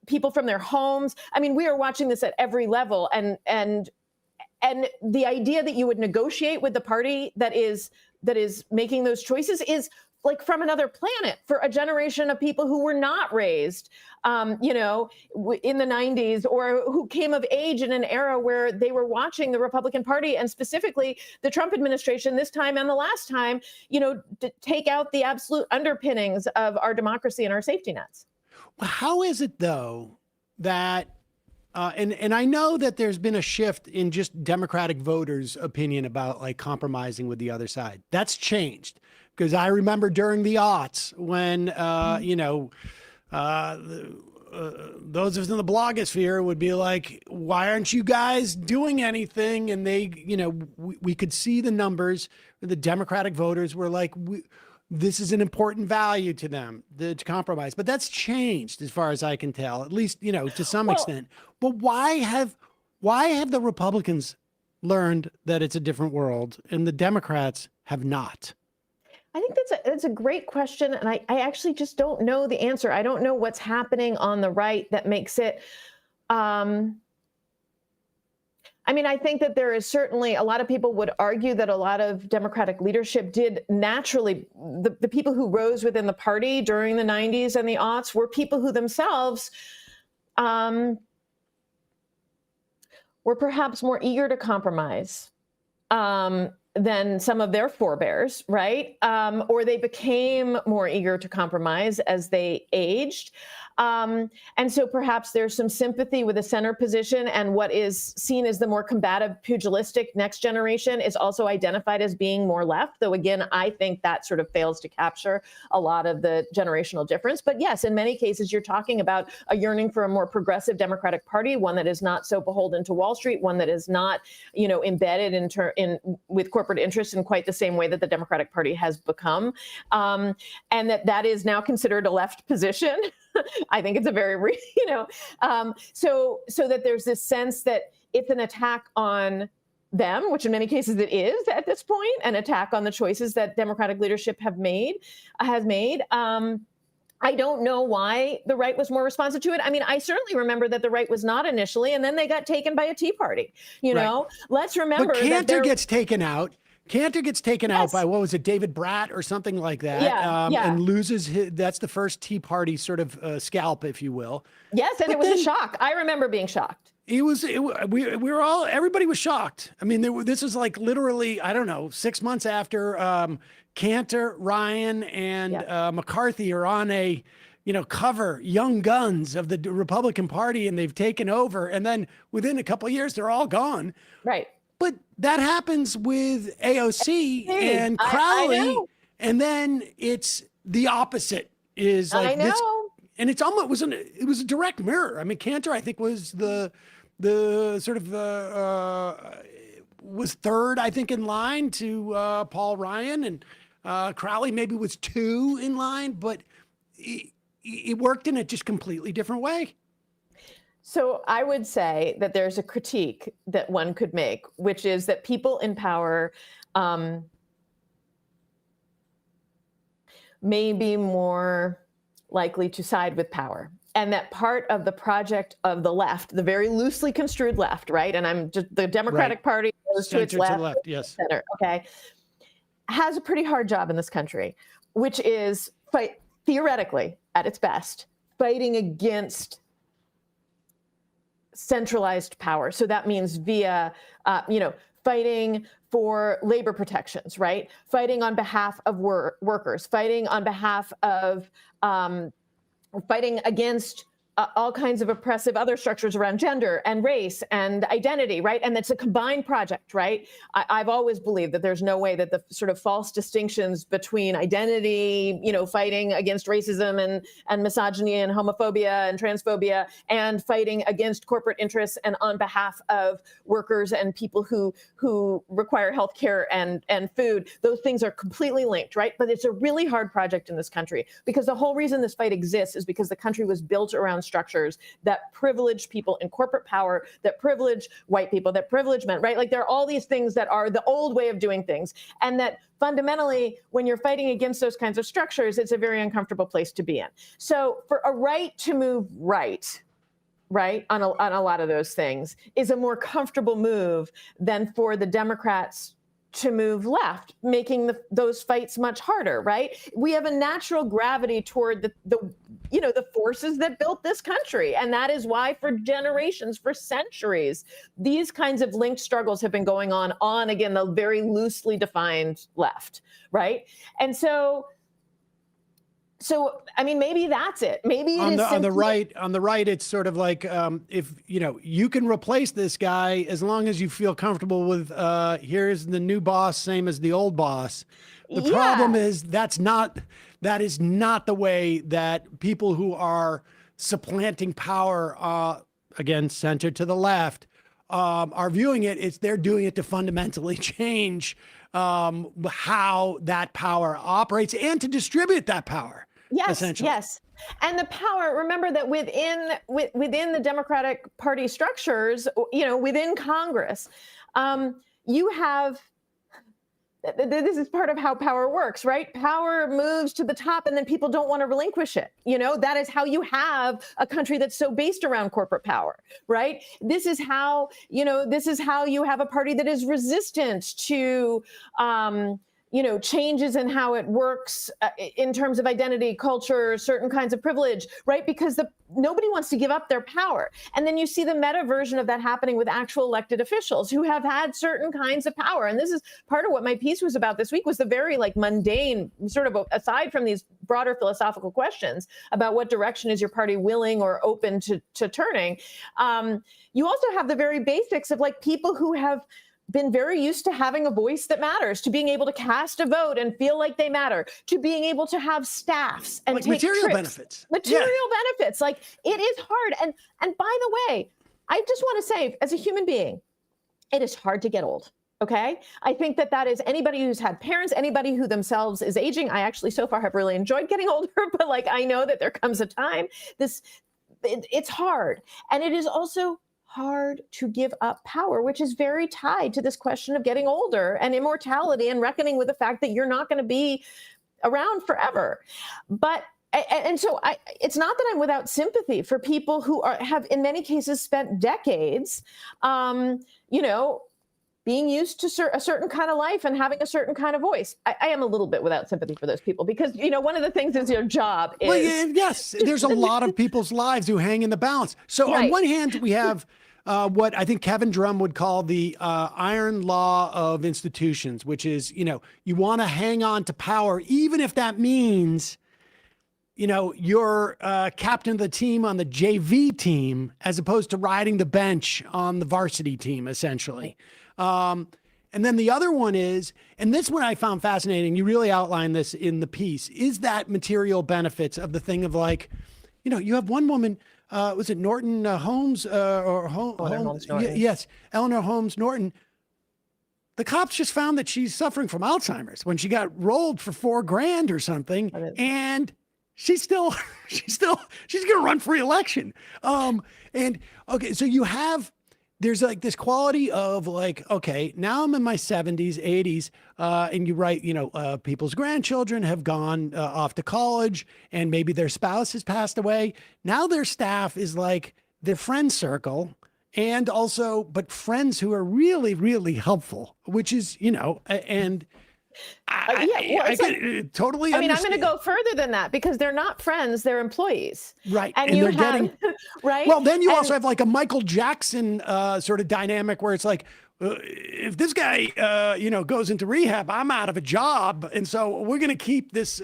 people from their homes. I mean, we are watching this at every level, and the idea that you would negotiate with the party that is making those choices is like from another planet for a generation of people who were not raised, in the 90s, or who came of age in an era where they were watching the Republican Party and specifically the Trump administration this time and the last time, to take out the absolute underpinnings of our democracy and our safety nets. How is it, though, that and I know that there's been a shift in just Democratic voters' opinion about like compromising with the other side. That's changed. because I remember during the aughts when, those of us in the blogosphere would be like, why aren't you guys doing anything? And they, we could see the numbers. The Democratic voters were like, this is an important value to them, to compromise. But that's changed as far as I can tell, at least, to some extent. But why have the Republicans learned that it's a different world and the Democrats have not? I think that's a great question, and I actually just don't know the answer. I don't know what's happening on the right that makes it. I think that there is certainly a lot of people would argue that a lot of Democratic leadership did naturally. The people who rose within the party during the 90s and the aughts were people who themselves were perhaps more eager to compromise than some of their forebears, right? Or they became more eager to compromise as they aged. And so perhaps there's some sympathy with the center position, and what is seen as the more combative, pugilistic next generation is also identified as being more left, though again, I think that sort of fails to capture a lot of the generational difference. But yes, in many cases, you're talking about a yearning for a more progressive Democratic Party, one that is not so beholden to Wall Street, one that is not, embedded in with corporate interests in quite the same way that the Democratic Party has become, and that is now considered a left position. I think it's a very, so that there's this sense that it's an attack on them, which in many cases it is at this point, an attack on the choices that Democratic leadership has made. I don't know why the right was more responsive to it. I certainly remember that the right was not initially, and then they got taken by a Tea Party. Let's remember but Cantor gets taken out. Cantor gets taken out by, what was it, David Bratt or something like that, and loses that's the first Tea Party sort of scalp, if you will. Yes, and it was a shock. I remember being shocked. We were all, everybody was shocked. This was like literally, 6 months after Cantor, Ryan, and McCarthy are on a, cover, Young Guns of the Republican Party, and they've taken over. And then within a couple of years, they're all gone. Right. But that happens with AOC and Crowley, and then it's the opposite. Is like I know. This, and it's almost it was a direct mirror. Cantor, I think, was the sort of was third, I think, in line to Paul Ryan, and Crowley maybe was 2 in line, but it worked in a just completely different way. So I would say that there's a critique that one could make, which is that people in power may be more likely to side with power. And that part of the project of the left, the very loosely construed left, right? And I'm just, the Democratic Party goes to its left, yes. Center, okay, has a pretty hard job in this country, which is, theoretically, at its best, fighting against centralized power. So that means via, fighting for labor protections, right? Fighting on behalf of workers, fighting on behalf of, fighting against all kinds of oppressive other structures around gender and race and identity, right? And it's a combined project, right? I've always believed that there's no way that the sort of false distinctions between identity, fighting against racism and misogyny and homophobia and transphobia, and fighting against corporate interests and on behalf of workers and people who require healthcare and food, those things are completely linked, right? But it's a really hard project in this country, because the whole reason this fight exists is because the country was built around structures that privilege people in corporate power, that privilege white people, that privilege men, right? Like there are all these things that are the old way of doing things. And that fundamentally, when you're fighting against those kinds of structures, it's a very uncomfortable place to be in. So for a right to move right, on a lot of those things is a more comfortable move than for the Democrats to move left, making those fights much harder, right? We have a natural gravity toward the forces that built this country. And that is why for generations, for centuries, these kinds of linked struggles have been going on again, the very loosely defined left, right? And so So, I mean, maybe that's it. Maybe on the right, it's sort of like if you can replace this guy as long as you feel comfortable with here's the new boss, same as the old boss. The problem is that is not the way that people who are supplanting power, again, center to the left, are viewing it. They're doing it to fundamentally change how that power operates and to distribute that power. Yes, yes. And the power, remember that within the Democratic Party structures, within Congress, you have, this is part of how power works, right? Power moves to the top and then people don't want to relinquish it. That is how you have a country that's so based around corporate power, right? This is how you have a party that is resistant to, changes in how it works in terms of identity, culture, certain kinds of privilege, right? Because nobody wants to give up their power. And then you see the meta version of that happening with actual elected officials who have had certain kinds of power. And this is part of what my piece was about this week, was the very mundane, sort of aside from these broader philosophical questions about what direction is your party willing or open to turning. You also have the very basics of people who have been very used to having a voice that matters, to being able to cast a vote and feel like they matter, to being able to have staffs and take material trips. benefits. Material benefits. It is hard. And by the way, I just want to say, as a human being, it is hard to get old. Okay. I think that is anybody who's had parents, anybody who themselves is aging. I actually so far have really enjoyed getting older, but I know that there comes a time it's hard. And it is also hard to give up power, which is very tied to this question of getting older and immortality and reckoning with the fact that you're not going to be around forever. And so it's not that I'm without sympathy for people who have in many cases spent decades, being used to a certain kind of life and having a certain kind of voice. I am a little bit without sympathy for those people because, one of the things is your job is... Well, yes, there's a lot of people's lives who hang in the balance. So on one hand, we have what I think Kevin Drum would call the iron law of institutions, which is, you want to hang on to power, even if that means, you're captain of the team on the JV team, as opposed to riding the bench on the varsity team, essentially. And then the other one is, and this one I found fascinating, you really outline this in the piece, is that material benefits of the thing of you have one woman, was it Norton Holmes Holmes? Yes, Eleanor Holmes Norton. The cops just found that she's suffering from Alzheimer's when she got rolled for $4,000 or something. And she's going to run for re-election. And okay, so there's this quality of okay, now I'm in my 70s, 80s, and you write, people's grandchildren have gone off to college and maybe their spouse has passed away. Now their staff is their friend circle, and also, but friends who are really, really helpful, which is, and I totally understand. I'm going to go further than that because they're not friends, they're employees. Right. And they're getting, right. Well, then you also have a Michael Jackson sort of dynamic where it's if this guy, goes into rehab, I'm out of a job. And so we're going to keep this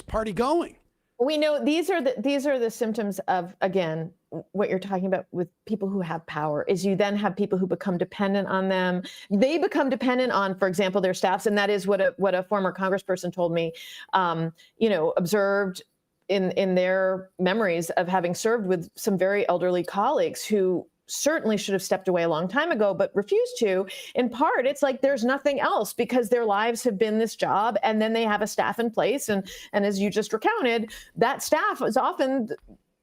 party going. We know these are the symptoms of, again, what you're talking about with people who have power is you then have people who become dependent on them. They become dependent on, for example, their staffs. And that is what a former congressperson told me, observed in their memories of having served with some very elderly colleagues who certainly should have stepped away a long time ago, but refused to. In part, it's there's nothing else because their lives have been this job, and then they have a staff in place. And as you just recounted, that staff is often,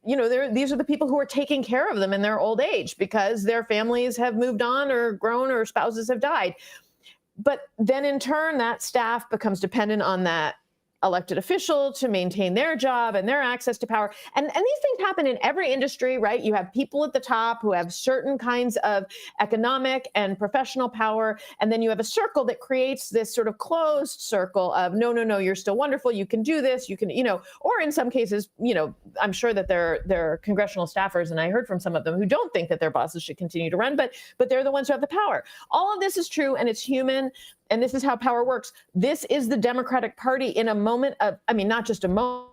these are the people who are taking care of them in their old age because their families have moved on or grown or spouses have died. But then in turn, that staff becomes dependent on that elected official to maintain their job and their access to power. And these things happen in every industry, right? You have people at the top who have certain kinds of economic and professional power. And then you have a circle that creates this sort of closed circle of, no, you're still wonderful. You can do this. You can, or in some cases, I'm sure that there are congressional staffers, and I heard from some of them who don't think that their bosses should continue to run, but they're the ones who have the power. All of this is true, and it's human. And this is how power works. This is the Democratic Party in a moment of, not just a moment,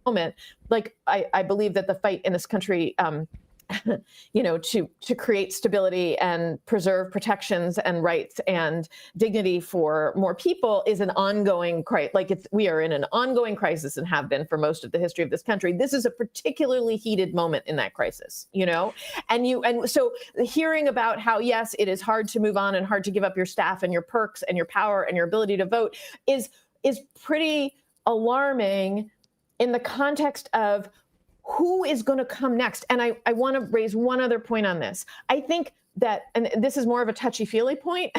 moment. Like, I believe that the fight in this country, to create stability and preserve protections and rights and dignity for more people is an ongoing crisis. We are in an ongoing crisis and have been for most of the history of this country. This is a particularly heated moment in that crisis, and so hearing about how, yes, it is hard to move on and hard to give up your staff and your perks and your power and your ability to vote is pretty alarming in the context of who is going to come next. And I want to raise one other point on this. I think that, and this is more of a touchy-feely point,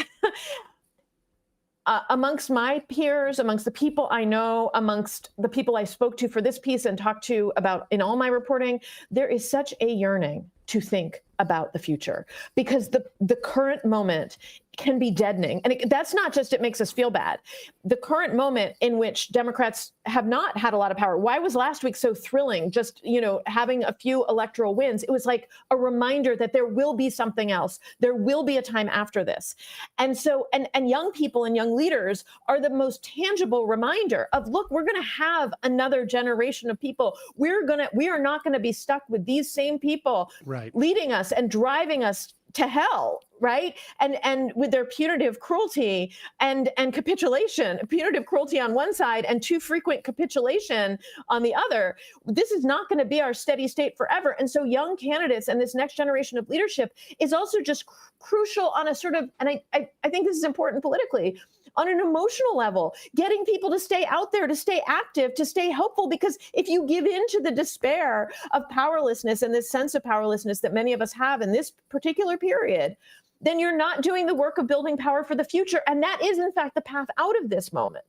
amongst my peers, amongst the people I know, amongst the people I spoke to for this piece and talked to about in all my reporting, there is such a yearning to think about the future, because the current moment can be deadening. And that's not just it makes us feel bad. The current moment in which Democrats have not had a lot of power. Why was last week so thrilling? Just, having a few electoral wins. It was like a reminder that there will be something else. There will be a time after this. And so, and young people and young leaders are the most tangible reminder of, look, we're going to have another generation of people. We are not going to be stuck with these same people leading us and driving us to hell, right? And with their punitive cruelty and capitulation, punitive cruelty on one side and too frequent capitulation on the other. This is not going to be our steady state forever. And so young candidates and this next generation of leadership is also just crucial on a sort of, and I think this is important politically, on an emotional level, getting people to stay out there, to stay active, to stay hopeful, because if you give in to the despair of powerlessness and this sense of powerlessness that many of us have in this particular period, then you're not doing the work of building power for the future. And that is, in fact, the path out of this moment.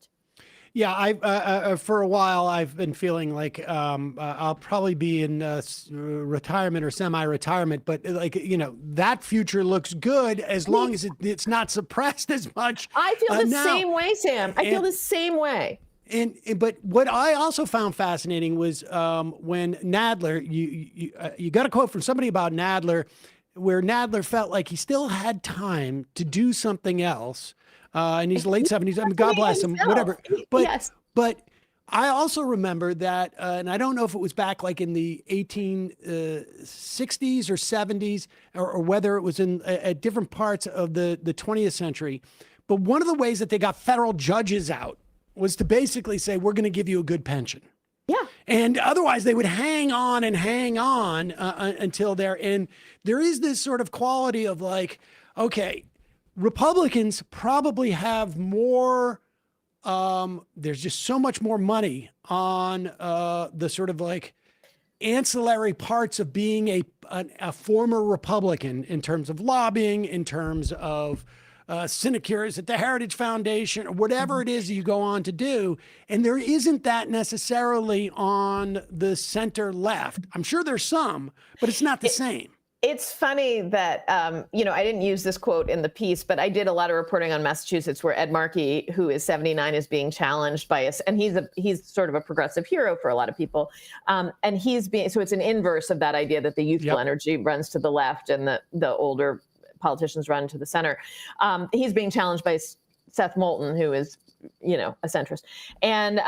Yeah, I for a while I've been feeling like I'll probably be in retirement or semi-retirement, but that future looks good as long as it's not suppressed as much. I feel the same way, Sam. I feel the same way. But what I also found fascinating was when Nadler, you got a quote from somebody about Nadler, where Nadler felt like he still had time to do something else. And he's late 70s. I mean, God bless him, whatever. But I also remember that, and I don't know if it was back like in the 1860s or 70s, or whether it was in at different parts of the 20th century. But one of the ways that they got federal judges out was to basically say, we're going to give you a good pension. Yeah. And otherwise they would hang on until they're in. There is this sort of quality of like, okay, Republicans probably have more, there's just so much more money on the sort of like ancillary parts of being a former Republican in terms of lobbying, in terms of sinecures at the Heritage Foundation, or whatever it is you go on to do. And there isn't that necessarily on the center left. I'm sure there's some, but it's not the same. It's funny that, I didn't use this quote in the piece, but I did a lot of reporting on Massachusetts where Ed Markey, who is 79, is being challenged by us. And he's sort of a progressive hero for a lot of people. And so it's an inverse of that idea that the youthful energy runs to the left and the older politicians run to the center. He's being challenged by Seth Moulton, who is, a centrist. And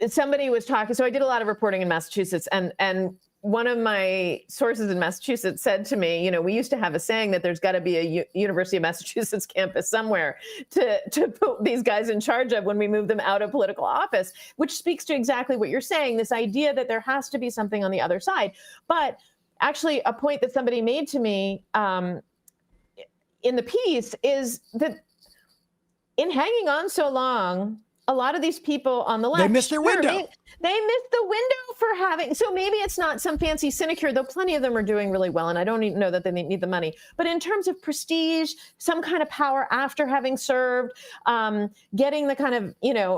somebody was talking, so I did a lot of reporting in Massachusetts, and one of my sources in Massachusetts said to me, we used to have a saying that there's got to be a University of Massachusetts campus somewhere to put these guys in charge of when we move them out of political office, which speaks to exactly what you're saying, this idea that there has to be something on the other side. But actually, a point that somebody made to me in the piece is that in hanging on so long, a lot of these people on the left, they missed their window. They missed the window for having, so maybe it's not some fancy sinecure, though plenty of them are doing really well, and I don't even know that they need the money. But in terms of prestige, some kind of power after having served, getting the kind of,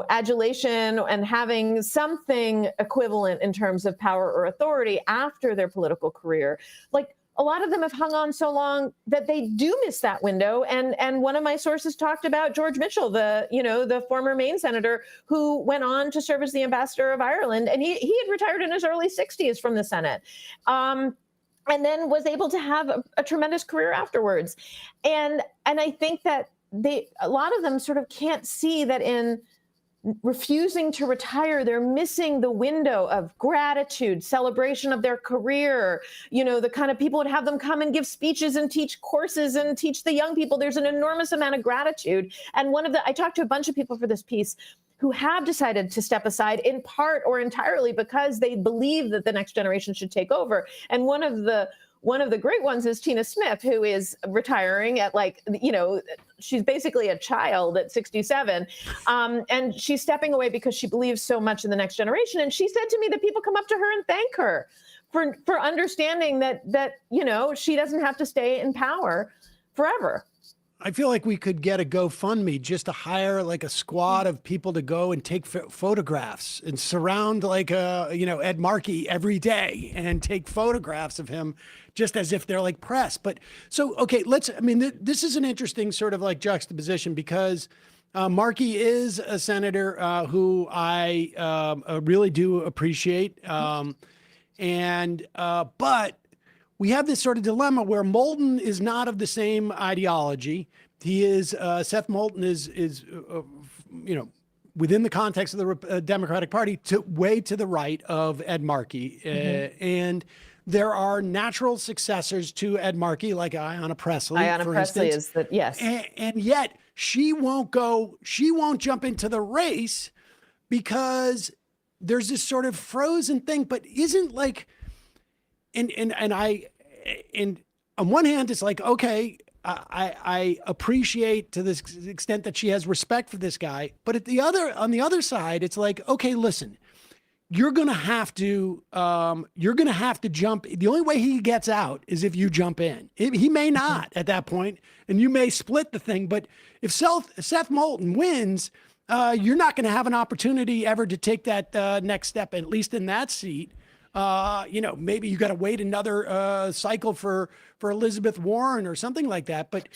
adulation and having something equivalent in terms of power or authority after their political career, like, a lot of them have hung on so long that they do miss that window. And one of my sources talked about George Mitchell, the former Maine senator who went on to serve as the ambassador of Ireland. And he had retired in his early 60s from the Senate. And then was able to have a tremendous career afterwards. And I think that a lot of them sort of can't see that in refusing to retire. They're missing the window of gratitude, celebration of their career. You know, the kind of people would have them come and give speeches and teach courses and teach the young people. There's an enormous amount of gratitude. And I talked to a bunch of people for this piece who have decided to step aside in part or entirely because they believe that the next generation should take over. And one of the great ones is Tina Smith, who is retiring at she's basically a child at 67. And she's stepping away because she believes so much in the next generation. And she said to me that people come up to her and thank her for understanding that she doesn't have to stay in power forever. I feel like we could get a GoFundMe just to hire like a squad of people to go and take photographs and surround Ed Markey every day and take photographs of him just as if they're like press. But so, okay, this is an interesting sort of like juxtaposition because Markey is a senator who I really do appreciate. But we have this sort of dilemma where Moulton is not of the same ideology. He is Seth Moulton is within the context of the Democratic Party way to the right of Ed Markey, and there are natural successors to Ed Markey, like Ayanna Pressley. Ayanna Pressley is that, yes, and yet she won't jump into the race because there's this sort of frozen thing, but isn't like. And on one hand, it's like, okay, I appreciate to this extent that she has respect for this guy. But on the other side, it's like, okay, listen, you're going to have to jump. The only way he gets out is if you jump in. He may not at that point, and you may split the thing. But if Seth Moulton wins, you're not going to have an opportunity ever to take that next step, at least in that seat. Maybe you got to wait another cycle for Elizabeth Warren or something like that. But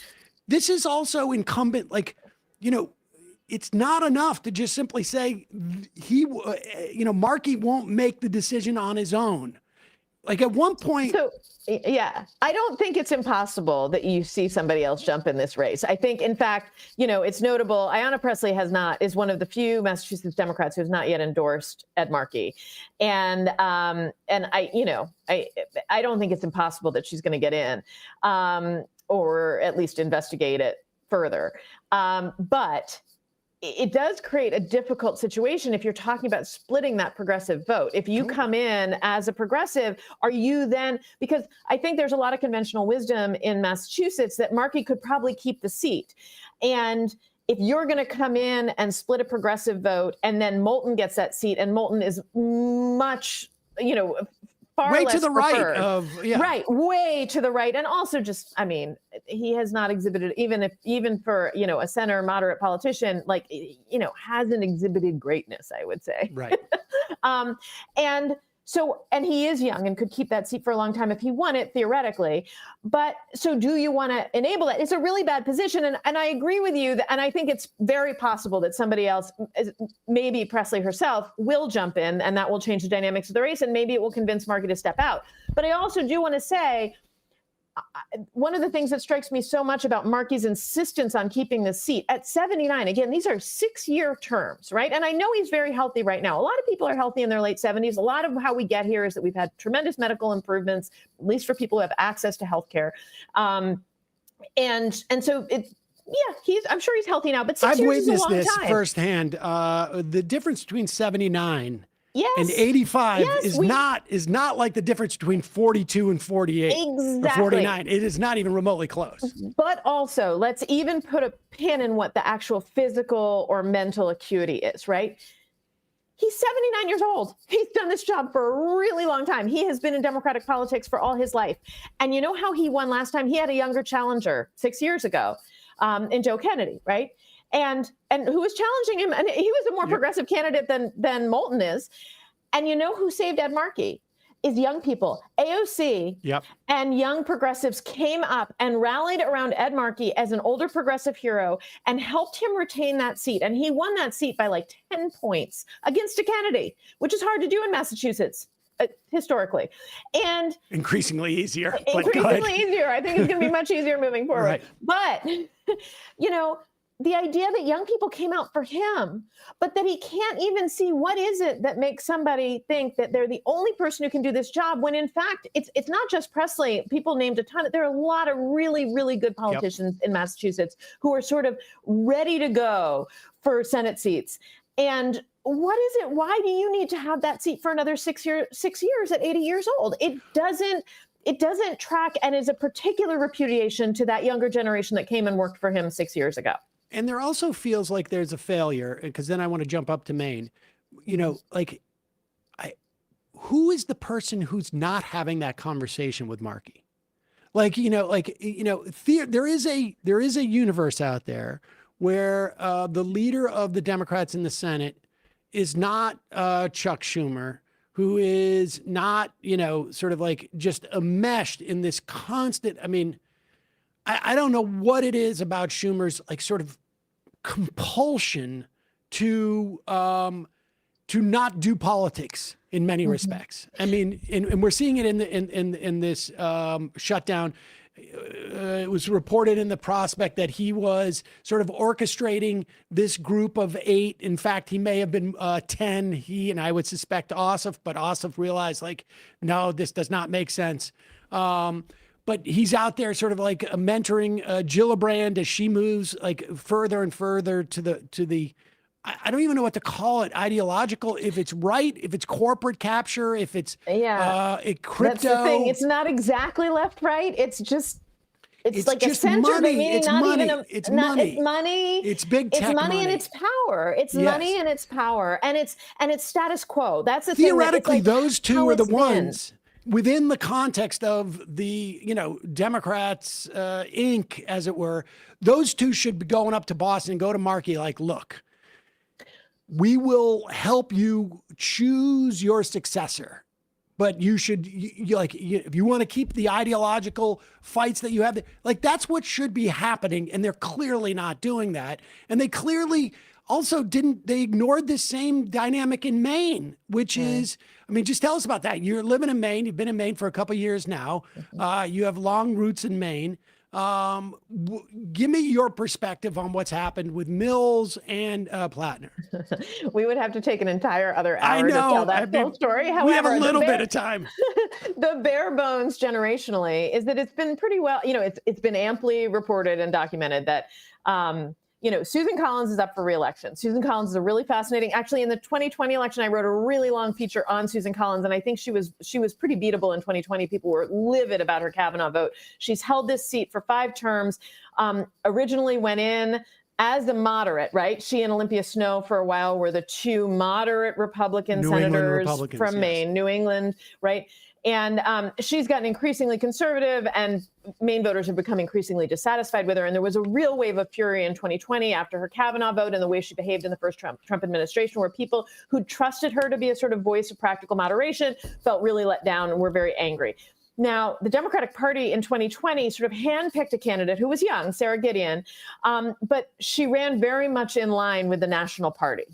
this is also incumbent, it's not enough to just simply say Markey won't make the decision on his own. Like at one point. So, yeah, I don't think it's impossible that you see somebody else jump in this race. I think, in fact, it's notable. Ayanna Pressley is one of the few Massachusetts Democrats who has not yet endorsed Ed Markey. And I don't think it's impossible that she's going to get in or at least investigate it further. But it does create a difficult situation if you're talking about splitting that progressive vote. If you come in as a progressive, are you then, because I think there's a lot of conventional wisdom in Massachusetts that Markey could probably keep the seat. And if you're going to come in and split a progressive vote and then Moulton gets that seat, and Moulton is much, far way less to the preferred. Right of, yeah. Right, way to the right. And also just, he has not exhibited, even for, a center moderate politician, hasn't exhibited greatness, I would say. Right. And he is young and could keep that seat for a long time if he won it, theoretically. But so do you want to enable that? It's a really bad position. And I agree with you. And I think it's very possible that somebody else, maybe Pressley herself, will jump in, and that will change the dynamics of the race. And maybe it will convince Markey to step out. But I also do want to say, one of the things that strikes me so much about Markey's insistence on keeping the seat at 79, again, these are 6-year terms, right? And I know he's very healthy right now. A lot of people are healthy in their late 70s. A lot of how we get here is that we've had tremendous medical improvements, at least for people who have access to healthcare. And so I'm sure he's healthy now, but 6 years is a long time. I've witnessed this firsthand. The difference between 79 Yes. and 85 yes, is not like the difference between 42 and 48 exactly. or 49. It is not even remotely close. But also, let's even put a pin in what the actual physical or mental acuity is, right? He's 79 years old. He's done this job for a really long time. He has been in Democratic politics for all his life. And you know how he won last time? He had a younger challenger 6 years ago in Joe Kennedy, right? And who was challenging him, and he was a more progressive candidate than Moulton is. And you know who saved Ed Markey? Is young people. AOC and young progressives came up and rallied around Ed Markey as an older progressive hero and helped him retain that seat. And he won that seat by like 10 points against a Kennedy, which is hard to do in Massachusetts. Historically, and increasingly easier. Increasingly easier. I think it's going to be much easier moving forward. Right. But the idea that young people came out for him, but that he can't even see what is it that makes somebody think that they're the only person who can do this job, when in fact it's not just Presley. People named a ton. There are a lot of really, really good politicians in Massachusetts who are sort of ready to go for Senate seats. And what is it? Why do you need to have that seat for another 6 years at 80 years old? It doesn't track, and is a particular repudiation to that younger generation that came and worked for him 6 years ago. And there also feels like there's a failure, because then I want to jump up to Maine. You know, like, who is the person who's not having that conversation with Markey? Like, there is a universe out there where the leader of the Democrats in the Senate is not Chuck Schumer, who is not, sort of like just enmeshed in this constant, I mean, I don't know what it is about Schumer's like sort of compulsion to not do politics in many respects. I mean, and we're seeing it in this shutdown. It was reported in the Prospect that he was sort of orchestrating this group of 8. In fact, he may have been 10. He and I would suspect Ossoff, but Ossoff realized, like, no, this does not make sense. But he's out there sort of like mentoring Gillibrand as she moves like further and further to the I don't even know what to call it, ideological, if it's right, if it's corporate capture, if it's crypto. That's the thing. It's not exactly left, right. It's like just a center, money. It's money. It's money. It's big tech It's money and it's power. It's money and it's power, and it's status quo. That's the theoretically thing. Like those two are the ones within the context of the Democrats Inc., as it were. Those two should be going up to Boston and go to Markey like, look, we will help you choose your successor, but you should, if you want to keep the ideological fights that you have, like, that's what should be happening. And they're clearly not doing that. And they clearly also they ignored this same dynamic in Maine, which is, I mean, just tell us about that. You're living in Maine. You've been in Maine for a couple of years now. You have long roots in Maine. Give me your perspective on what's happened with Mills and Platner. We would have to take an entire other hour to tell that full story. However, we have a little bit of time. The bare bones generationally is that it's been pretty well, it's been amply reported and documented that, Susan Collins is up for re-election. Susan Collins is a really fascinating, actually in the 2020 election, I wrote a really long feature on Susan Collins, and I think she was pretty beatable in 2020. People were livid about her Kavanaugh vote. She's held this seat for 5 terms, originally went in as a moderate, right? She and Olympia Snowe for a while were the 2 moderate Republican senators from Maine, New England, right? And she's gotten increasingly conservative, and Maine voters have become increasingly dissatisfied with her. And there was a real wave of fury in 2020 after her Kavanaugh vote and the way she behaved in the first Trump administration, where people who trusted her to be a sort of voice of practical moderation felt really let down and were very angry. Now, the Democratic Party in 2020 sort of handpicked a candidate who was young, Sarah Gideon, but she ran very much in line with the National Party,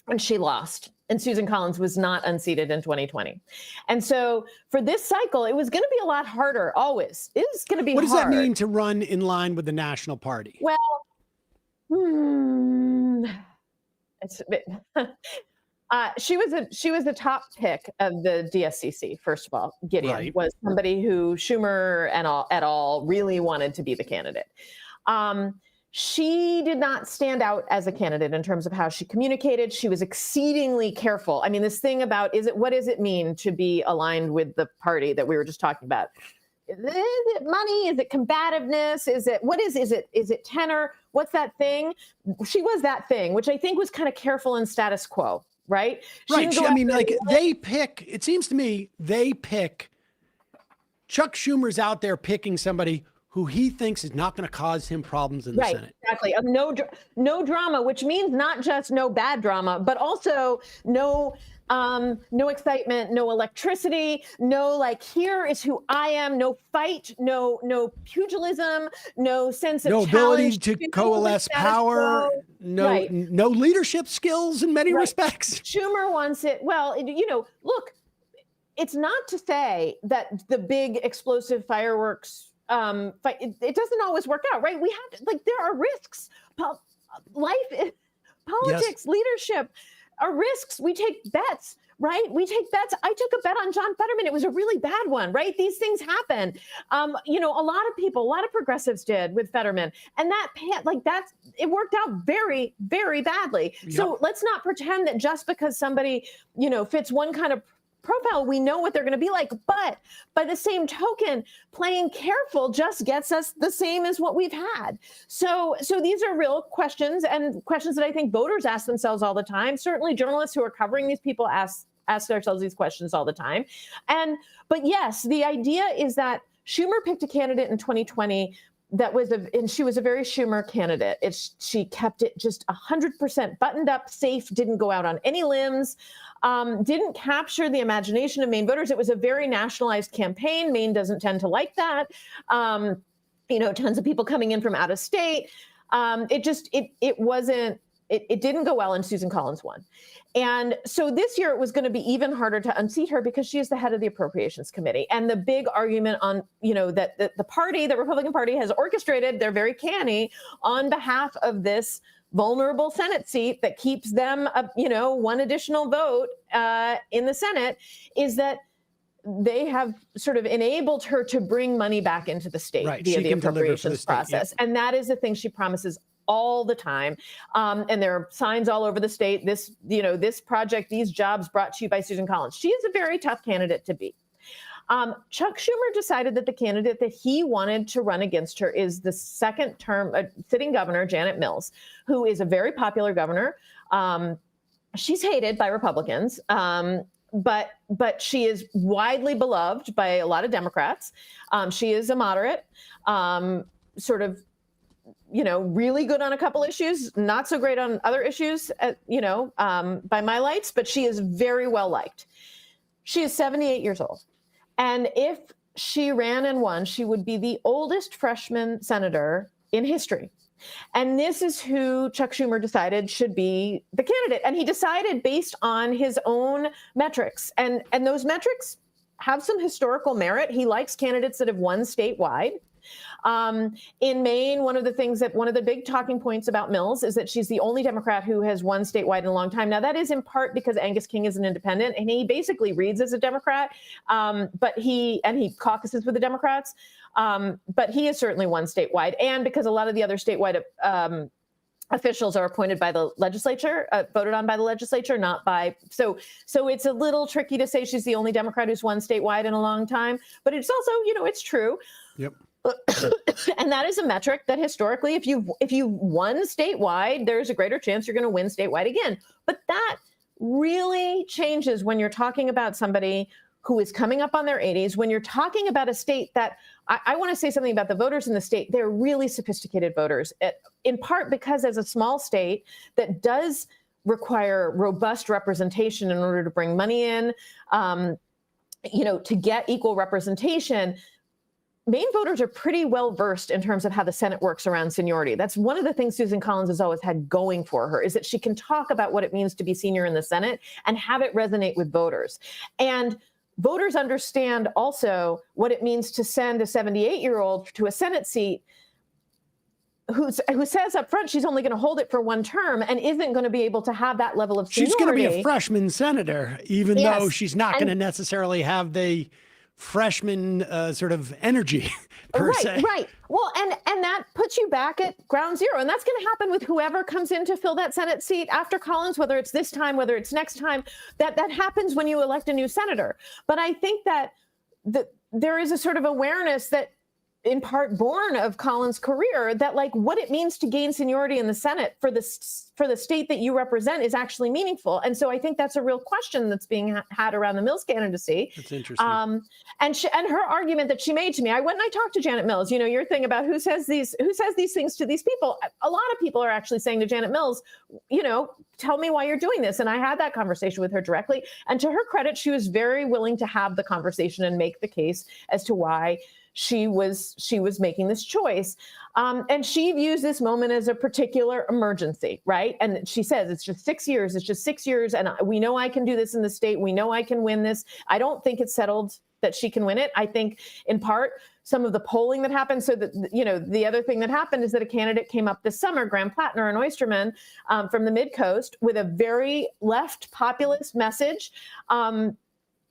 and she lost. And Susan Collins was not unseated in 2020. And so for this cycle, it was going to be a lot harder, always. It was going to be hard. What does that mean, to run in line with the National Party? Well, it's a bit... she was a top pick of the DSCC. First of all, Gideon was somebody who Schumer et al. Really wanted to be the candidate. She did not stand out as a candidate in terms of how she communicated. She was exceedingly careful. I mean, this thing about what does it mean to be aligned with the party that we were just talking about? Is it money? Is it combativeness? Is it tenor? What's that thing? She was that thing, which I think was kind of careful and status quo, right? I mean, like, it seems to me they pick, Chuck Schumer's out there picking somebody who he thinks is not going to cause him problems in the Senate. Exactly. No drama, which means not just no bad drama, but also no excitement, no electricity, no like, here is who I am, no fight, no pugilism, no sense of ability to coalesce power, no leadership skills in many respects. Schumer wants it. Well, look, it's not to say that the big explosive fireworks fight, it doesn't always work out, right? We have to, like, there are risks. life, politics, leadership are risks. We take bets, right? We take bets. I took a bet on John Fetterman. It was a really bad one, right? These things happen. You know, a lot of progressives did with Fetterman, and it worked out very, very badly. Yep. So let's not pretend that just because somebody, you know, fits one kind of profile, we know what they're going to be like. But by the same token, playing careful just gets us the same as what we've had. So these are real questions, and questions that I think voters ask themselves all the time. Certainly journalists who are covering these people ask ourselves these questions all the time. But yes, the idea is that Schumer picked a candidate in 2020 and she was a very Schumer candidate. She kept it just 100% buttoned up, safe, didn't go out on any limbs, didn't capture the imagination of Maine voters. It was a very nationalized campaign. Maine doesn't tend to like that. You know, tons of people coming in from out of state. It didn't go well, and Susan Collins won. And so this year it was going to be even harder to unseat her because she is the head of the Appropriations Committee. And the big argument on, you know, that the Republican Party has orchestrated, they're very canny, on behalf of this vulnerable Senate seat that keeps them, one additional vote in the Senate, is that they have sort of enabled her to bring money back into the state via the appropriations process. Yep. And that is the thing she promises all the time. And there are signs all over the state. This project, these jobs brought to you by Susan Collins. She is a very tough candidate to beat. Chuck Schumer decided that the candidate that he wanted to run against her is the second term sitting governor, Janet Mills, who is a very popular governor. She's hated by Republicans, but she is widely beloved by a lot of Democrats. She is a moderate, really good on a couple issues, not so great on other issues, by my lights, but she is very well liked. She is 78 years old. And if she ran and won, she would be the oldest freshman senator in history. And this is who Chuck Schumer decided should be the candidate. And he decided based on his own metrics. And those metrics have some historical merit. He likes candidates that have won statewide. In Maine, one of the big talking points about Mills is that she's the only Democrat who has won statewide in a long time. Now, that is in part because Angus King is an independent, and he basically reads as a Democrat, but he caucuses with the Democrats. But he has certainly won statewide, and because a lot of the other statewide officials are appointed by the legislature, voted on by the legislature, not by. So it's a little tricky to say she's the only Democrat who's won statewide in a long time, but it's also, it's true. Yep. And that is a metric that historically, if you won statewide, there's a greater chance you're going to win statewide again. But that really changes when you're talking about somebody who is coming up on their 80s, when you're talking about a state that I want to say something about the voters in the state. They're really sophisticated voters, in part because as a small state that does require robust representation in order to bring money in, to get equal representation. Maine voters are pretty well versed in terms of how the Senate works around seniority. That's one of the things Susan Collins has always had going for her, is that she can talk about what it means to be senior in the Senate and have it resonate with voters. And voters understand also what it means to send a 78-year-old to a Senate seat who says up front she's only going to hold it for one term and isn't going to be able to have that level of seniority. She's going to be a freshman senator, even though she's not going to necessarily have the freshman sort of energy per se. Right. Well, and that puts you back at ground zero. And that's going to happen with whoever comes in to fill that Senate seat after Collins, whether it's this time, whether it's next time. That happens when you elect a new senator. But I think that there is a sort of awareness that, in part born of Collins' career, that like what it means to gain seniority in the Senate for the state that you represent is actually meaningful. And so I think that's a real question that's being had around the Mills candidacy. That's interesting. And her argument that she made to me, I went and I talked to Janet Mills, your thing about who says these things to these people. A lot of people are actually saying to Janet Mills, tell me why you're doing this. And I had that conversation with her directly. And to her credit, she was very willing to have the conversation and make the case as to why she was making this choice. And she views this moment as a particular emergency, right? And she says, it's just 6 years. It's just 6 years. And we know I can do this in the state. We know I can win this. I don't think it's settled that she can win it. I think in part some of the polling that happened. So that, the other thing that happened is that a candidate came up this summer, Graham Platner, an Oysterman from the Mid-Coast, with a very left populist message. And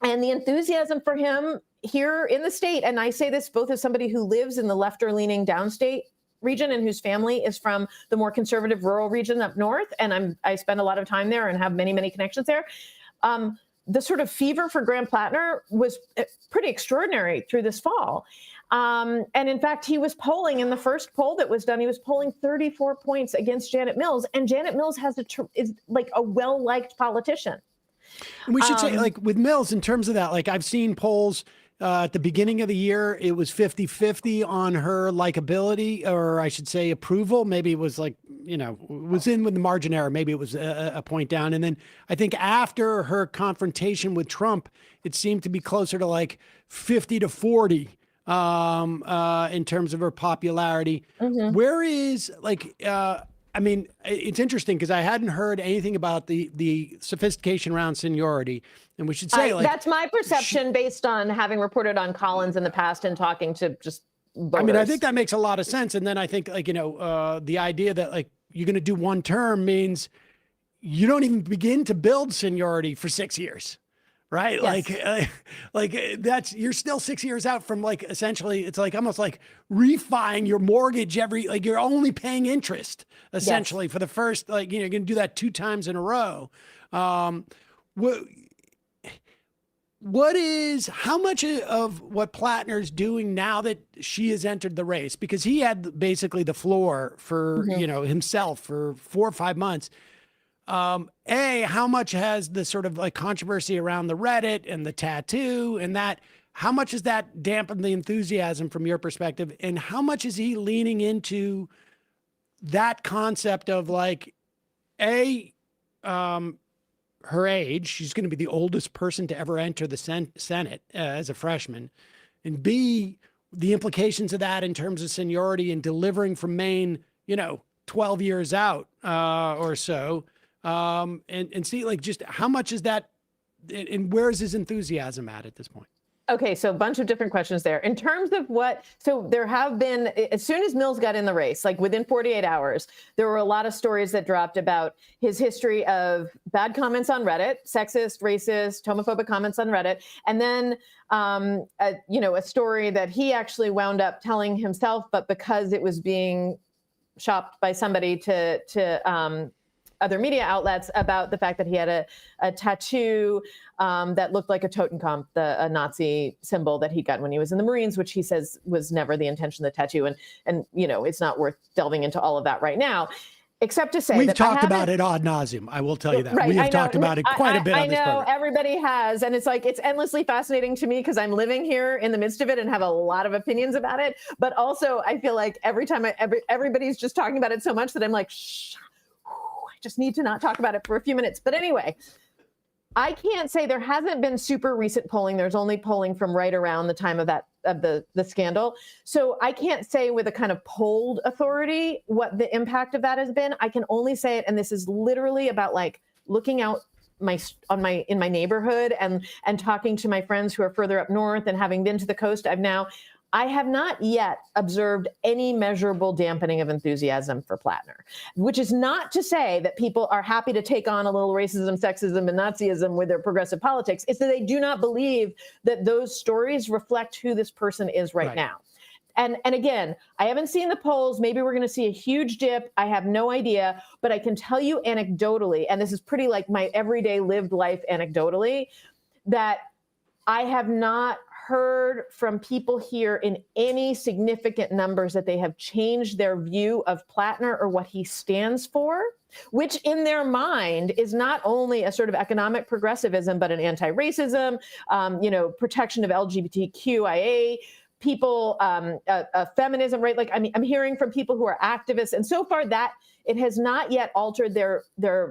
the enthusiasm for him here in the state, and I say this both as somebody who lives in the lefter-leaning downstate region and whose family is from the more conservative rural region up north, and I spend a lot of time there and have many, many connections there. The sort of fever for Graham Platner was pretty extraordinary through this fall. And in fact, he was polling in the first poll that was done, he was polling 34 points against Janet Mills, and Janet Mills is like a well-liked politician. And we should say, like with Mills, in terms of that, like I've seen polls at the beginning of the year, it was 50-50 on her likability, or I should say approval. Maybe it was like, was in with the margin error. Maybe it was a point down. And then I think after her confrontation with Trump, it seemed to be closer to like 50-40 in terms of her popularity. Mm-hmm. Where is I mean, it's interesting because I hadn't heard anything about the sophistication around seniority. And we should say, that's my perception based on having reported on Collins in the past and talking to just voters. I mean, I think that makes a lot of sense. And then I think, the idea that you're going to do one term means you don't even begin to build seniority for 6 years. Right. Yes. You're still 6 years out from essentially it's almost like refining your mortgage you're only paying interest essentially for the first, you're going to do that 2 times in a row. How much of what Platner's doing now that she has entered the race, because he had basically the floor for, himself for 4 or 5 months. How much has the sort of controversy around the Reddit and the tattoo and that, how much has that dampened the enthusiasm from your perspective? And how much is he leaning into that concept of her age, she's going to be the oldest person to ever enter the Senate as a freshman, and B, the implications of that in terms of seniority and delivering from Maine, 12 years out or so. And see, just how much is that, and where's his enthusiasm at this point? Okay, so a bunch of different questions there. In terms of so there have been, as soon as Mills got in the race, within 48 hours, there were a lot of stories that dropped about his history of bad comments on Reddit, sexist, racist, homophobic comments on Reddit, and then, a story that he actually wound up telling himself, but because it was being shopped by somebody to other media outlets about the fact that he had a tattoo that looked like a Totenkopf, a Nazi symbol that he got when he was in the Marines, which he says was never the intention of the tattoo. And it's not worth delving into all of that right now, except to say we've talked about it ad nauseum. I will tell you that. Right, we have talked about it quite a bit on this program. I know everybody has. And it's it's endlessly fascinating to me because I'm living here in the midst of it and have a lot of opinions about it. But also I feel like every time everybody's just talking about it so much that I'm like, shh. Just need to not talk about it for a few minutes. But anyway, I can't say there hasn't been super recent polling. There's only polling from right around the time of the scandal. So I can't say with a kind of polled authority what the impact of that has been. I can only say it, and this is literally about looking out in my neighborhood and talking to my friends who are further up north and having been to the coast. I have not yet observed any measurable dampening of enthusiasm for Platner, which is not to say that people are happy to take on a little racism, sexism, and Nazism with their progressive politics. It's that they do not believe that those stories reflect who this person is right now. And again, I haven't seen the polls. Maybe we're going to see a huge dip. I have no idea. But I can tell you anecdotally, and this is pretty my everyday lived life anecdotally, that I have not heard from people here in any significant numbers that they have changed their view of Platner or what he stands for, which in their mind is not only a sort of economic progressivism, but an anti-racism, protection of LGBTQIA people, feminism, right? I'm hearing from people who are activists, and so far that it has not yet altered their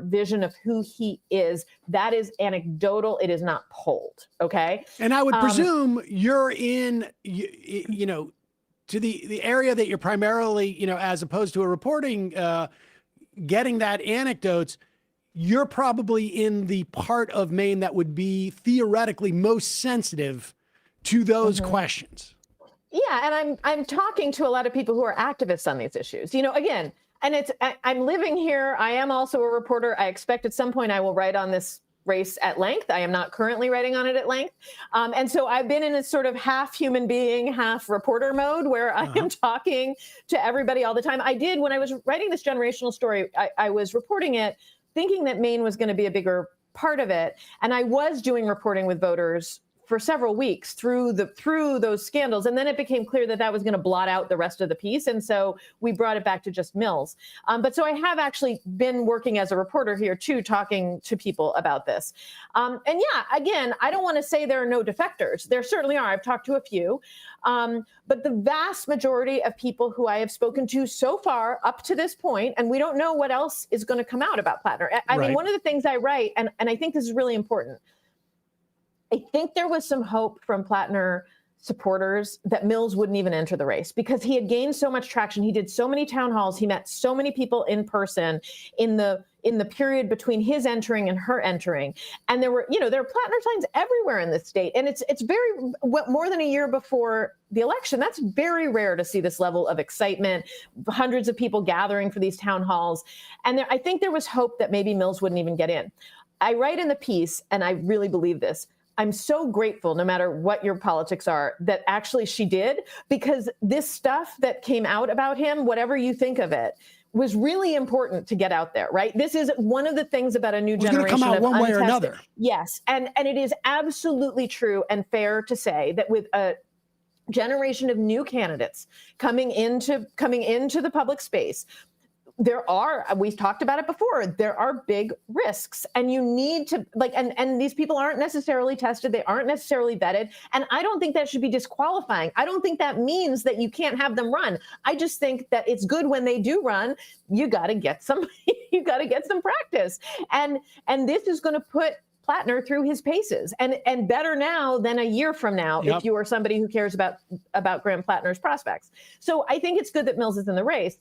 vision of who he is. That is anecdotal. It is not polled. Okay. And I would presume you're in, to the area that you're primarily, as opposed to a reporting, getting that anecdotes, you're probably in the part of Maine that would be theoretically most sensitive to those questions. Yeah, and I'm talking to a lot of people who are activists on these issues. Again, and I'm living here. I am also a reporter. I expect at some point I will write on this race at length. I am not currently writing on it at length. And so I've been in a sort of half human being, half reporter mode where I am talking to everybody all the time. I did, when I was writing this generational story, I was reporting it thinking that Maine was going to be a bigger part of it. And I was doing reporting with voters for several weeks through those scandals. And then it became clear that was going to blot out the rest of the piece. And so we brought it back to just Mills. But so I have actually been working as a reporter here too, talking to people about this. And yeah, again, I don't want to say there are no defectors. There certainly are. I've talked to a few. But the vast majority of people who I have spoken to so far up to this point, and we don't know what else is going to come out about Platner. I mean, one of the things I write, and I think this is really important, I think there was some hope from Platner supporters that Mills wouldn't even enter the race because he had gained so much traction. He did so many town halls. He met so many people in person in the period between his entering and her entering. And there were Platner signs everywhere in this state. And it's very more than a year before the election. That's very rare to see this level of excitement, hundreds of people gathering for these town halls. And I think there was hope that maybe Mills wouldn't even get in. I write in the piece, and I really believe this, I'm so grateful, no matter what your politics are, that actually she did, because this stuff that came out about him, whatever you think of it, was really important to get out there, right? This is one of the things about a new generation come out of one way or untested. another. Yes, and it is absolutely true and fair to say that with a generation of new candidates coming into the public space, we've talked about it before, there are big risks, and you need to and these people aren't necessarily tested, they aren't necessarily vetted, and I don't think that should be disqualifying. I don't think that means that you can't have them run. I just think that it's good when they do run, you got to get some practice, and this is going to put Platner through his paces, and better now than a year from now, if you are somebody who cares about Graham Platner's prospects. So I think it's good that Mills is in the race.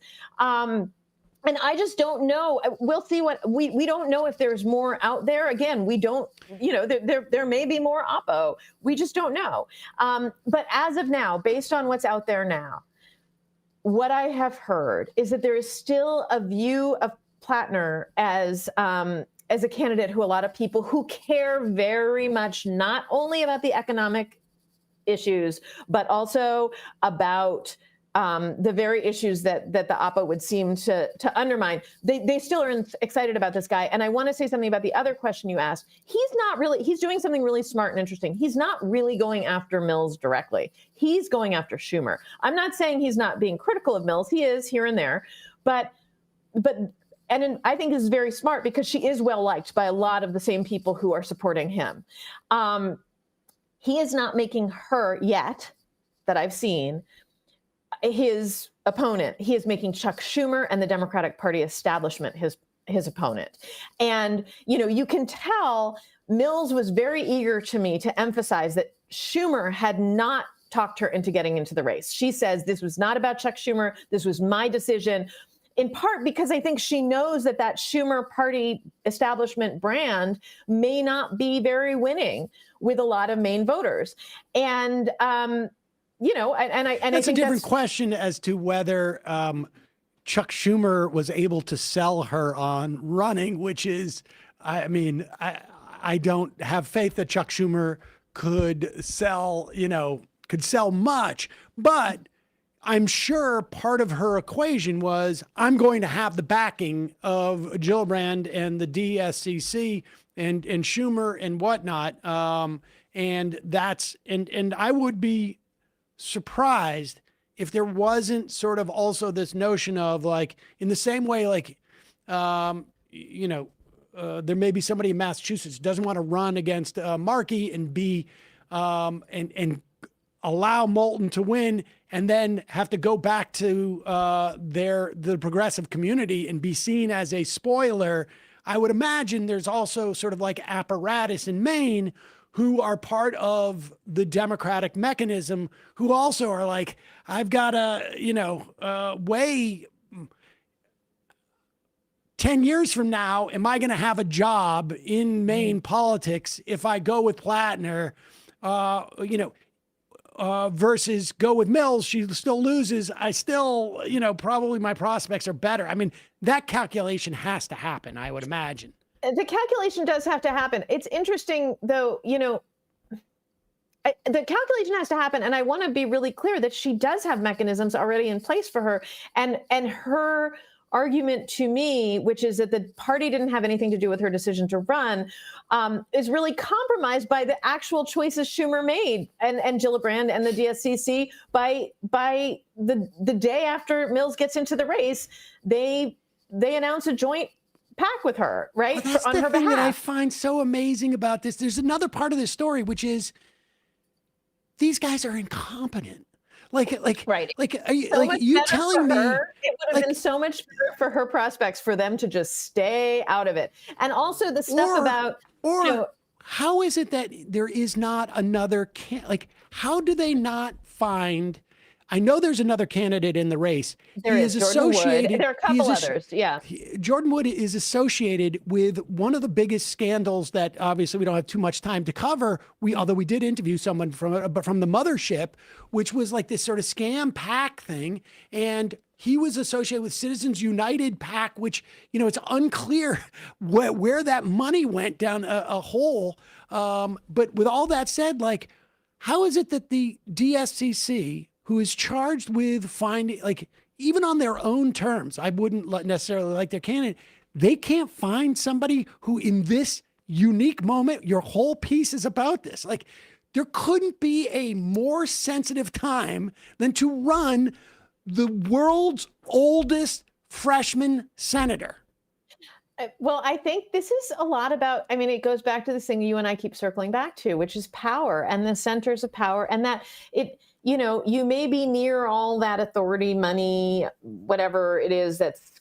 And I just don't know. We'll see what we don't know if there's more out there. Again, we don't, there may be more oppo. We just don't know. But as of now, based on what's out there now, what I have heard is that there is still a view of Platner as a candidate who a lot of people who care very much not only about the economic issues, but also about the very issues that the oppo would seem to undermine. They still are excited about this guy. And I want to say something about the other question you asked. He's doing something really smart and interesting. He's not really going after Mills directly. He's going after Schumer. I'm not saying he's not being critical of Mills. He is here and there, but I think this is very smart because she is well liked by a lot of the same people who are supporting him. He is not making her yet, that I've seen, his opponent. He is making Chuck Schumer and the Democratic Party establishment his opponent. And, you can tell Mills was very eager to me to emphasize that Schumer had not talked her into getting into the race. She says, this was not about Chuck Schumer. This was my decision, in part because I think she knows that Schumer party establishment brand may not be very winning with a lot of Maine voters. And, That's a different question as to whether Chuck Schumer was able to sell her on running, which is, I don't have faith that Chuck Schumer could sell much, but I'm sure part of her equation was, I'm going to have the backing of Gillibrand and the DSCC and Schumer and whatnot. And I would be surprised if there wasn't sort of also this notion of in the same way, there may be somebody in Massachusetts who doesn't want to run against Markey and be and allow Moulton to win and then have to go back to the progressive community and be seen as a spoiler. I would imagine there's also sort of apparatus in Maine who are part of the Democratic mechanism, who also are I've got to, weigh 10 years from now, am I going to have a job in Maine politics if I go with Platner? versus go with Mills, she still loses. I still, probably my prospects are better. I mean, that calculation has to happen, I would imagine. The calculation does have to happen. It's interesting, though, the calculation has to happen, and I want to be really clear that she does have mechanisms already in place for her, and her argument to me, which is that the party didn't have anything to do with her decision to run, is really compromised by the actual choices Schumer made and Gillibrand and the DSCC by the day after Mills gets into the race, they announce a joint pack with her, right? Well, that's on the her thing behalf. that I find so amazing about this. There's another part of this story, which is these guys are incompetent. Right. Are you telling me it would have been so much better for her prospects for them to just stay out of it? And also the stuff about how is it that there is not another how do they not find? I know there's another candidate in the race. There is Jordan Wood. There are a couple others. Yeah. Jordan Wood is associated with one of the biggest scandals that obviously we don't have too much time to cover. Although we did interview someone from the mothership, which was like this sort of scam PAC thing. And he was associated with Citizens United PAC, which, it's unclear where that money went down a hole. But with all that said, how is it that the DSCC, who is charged with finding, even on their own terms, I wouldn't necessarily like their candidate, they can't find somebody who in this unique moment, your whole piece is about this. There couldn't be a more sensitive time than to run the world's oldest freshman senator. Well, I think this is a lot about, it goes back to this thing you and I keep circling back to, which is power and the centers of power, and that you may be near all that authority, money, whatever it is that's,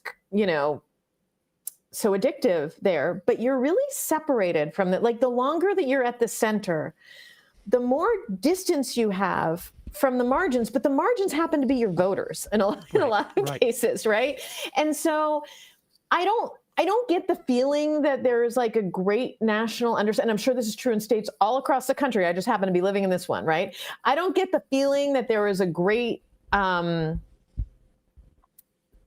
so addictive there, but you're really separated from that. The longer that you're at the center, the more distance you have from the margins, but the margins happen to be your voters in a lot of cases, right? And so I don't get the feeling that there's a great national understanding. I'm sure this is true in states all across the country. I just happen to be living in this one, right? I don't get the feeling that there is a great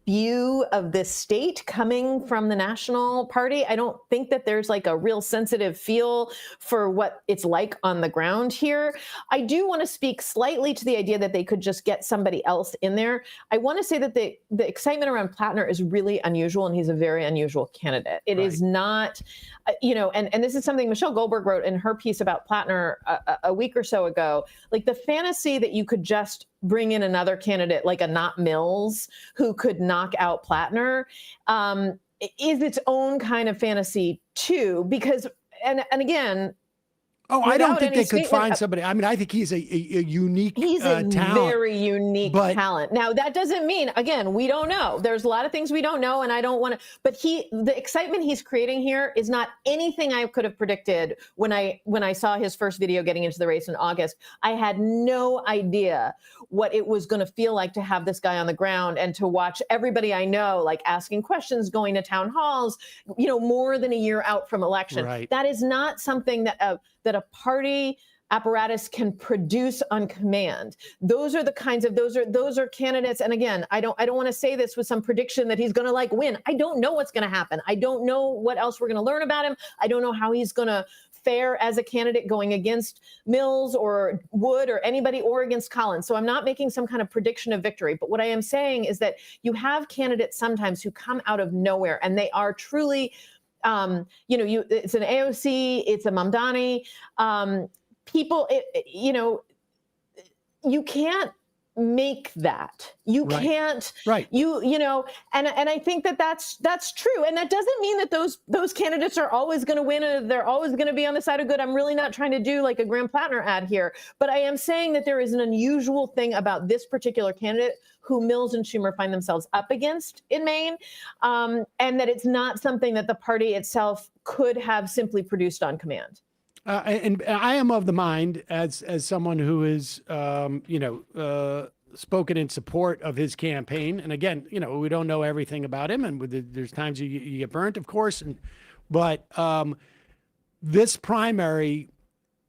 view of this state coming from the national party. I don't think that there's a real sensitive feel for what it's like on the ground here. I do want to speak slightly to the idea that they could just get somebody else in there. I want to say that the excitement around Platner is really unusual, and he's a very unusual candidate. It is not, and this is something Michelle Goldberg wrote in her piece about Platner a week or so ago, the fantasy that you could just bring in another candidate like a Not Mills who could knock out Platner is its own kind of fantasy too, because, and again, I don't think they could find somebody. I think he's a unique He's a talent, very unique talent. Now, that doesn't mean, again, we don't know. There's a lot of things we don't know, and I don't want to. But the excitement he's creating here is not anything I could have predicted when I saw his first video getting into the race in August. I had no idea what it was going to feel like to have this guy on the ground and to watch everybody I know asking questions, going to town halls, more than a year out from election. Right. That is not something that a party apparatus can produce on command. Those are candidates. And again, I don't want to say this with some prediction that he's going to win. I don't know what's going to happen. I don't know what else we're going to learn about him. I don't know how he's going to fare as a candidate going against Mills or Wood or anybody, or against Collins. So I'm not making some kind of prediction of victory. But what I am saying is that you have candidates sometimes who come out of nowhere, and they are truly it's an AOC, it's a Mamdani. People, you can't make that. You can't. Right. And I think that's true. And that doesn't mean that those candidates are always going to win and they're always going to be on the side of good. I'm really not trying to do a Graham Platner ad here, but I am saying that there is an unusual thing about this particular candidate who Mills and Schumer find themselves up against in Maine, and that it's not something that the party itself could have simply produced on command. And I am of the mind, as someone who is, spoken in support of his campaign. And again, we don't know everything about him, and there's times you get burnt, of course. But this primary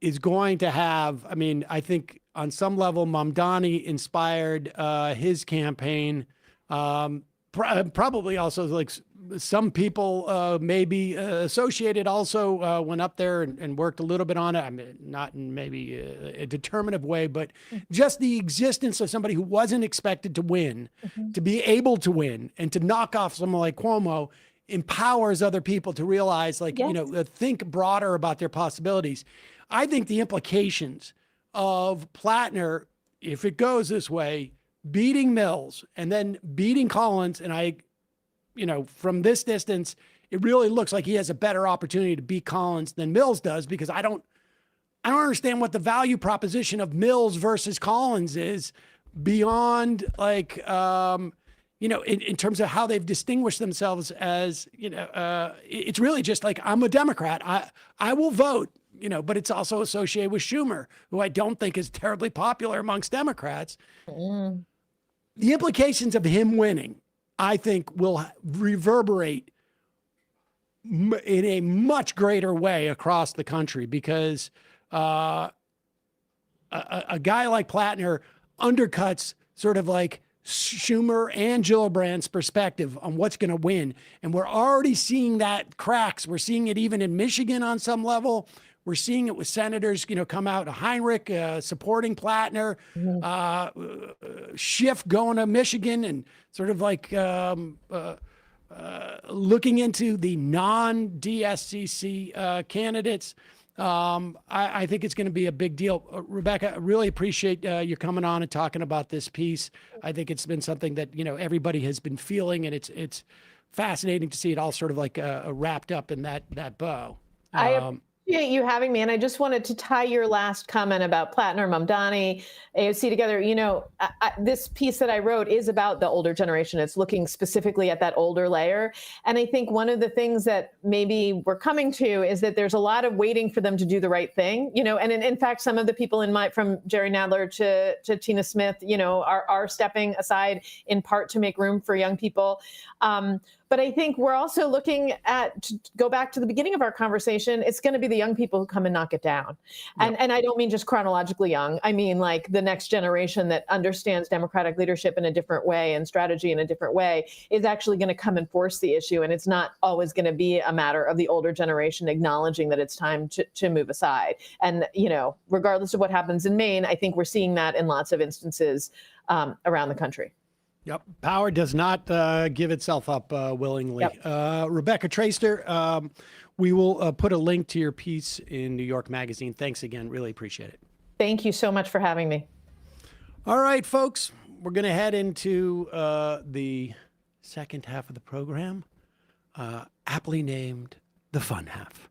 is going to have, I think on some level, Mamdani inspired his campaign. Probably also like some people maybe associated also went up there and worked a little bit on it. I mean, not in maybe a determinative way, but just the existence of somebody who wasn't expected to win, to be able to win and to knock off someone like Cuomo empowers other people to realize, like, you know, think broader about their possibilities. I think the implications of Platner, if it goes this way, beating Mills and then beating Collins, and you know, from this distance, it really looks like he has a better opportunity to beat Collins than Mills does, because I don't understand what the value proposition of Mills versus Collins is beyond, like, you know, in terms of how they've distinguished themselves as, you know, it's really just like, I'm a Democrat. I will vote, you know, but it's also associated with Schumer, who I don't think is terribly popular amongst Democrats. The implications of him winning, I think, will reverberate in a much greater way across the country, because a guy like Platner undercuts sort of like Schumer and Gillibrand's perspective on what's going to win. And we're already seeing that cracks. We're seeing it even in Michigan on some level. We're seeing it with senators, you know, come out, Heinrich supporting Platner, Schiff going to Michigan and sort of like looking into the non-DSCC candidates. I think it's going to be a big deal. Rebecca, I really appreciate you coming on and talking about this piece. I think it's been something that, you know, everybody has been feeling, and it's fascinating to see it all sort of like wrapped up in that bow. I appreciate you having me. And I just wanted to tie your last comment about Platner, Mamdani, AOC together. You know, this piece that I wrote is about the older generation. It's looking specifically at that older layer. And I think one of the things that maybe we're coming to is that there's a lot of waiting for them to do the right thing, you know, and in fact, some of the people from Jerry Nadler to Tina Smith, you know, are stepping aside in part to make room for young people. But I think we're also looking at, to go back to the beginning of our conversation, it's going to be the young people who come and knock it down. And I don't mean just chronologically young. I mean like the next generation that understands democratic leadership in a different way and strategy in a different way is actually going to come and force the issue. And it's not always going to be a matter of the older generation acknowledging that it's time to move aside. And, you know, regardless of what happens in Maine, I think we're seeing that in lots of instances around the country. Yep. Power does not give itself up willingly. Yep. Rebecca Traister, we will put a link to your piece in New York Magazine. Thanks again. Really appreciate it. Thank you so much for having me. All right, folks, we're going to head into the second half of the program, aptly named the fun half.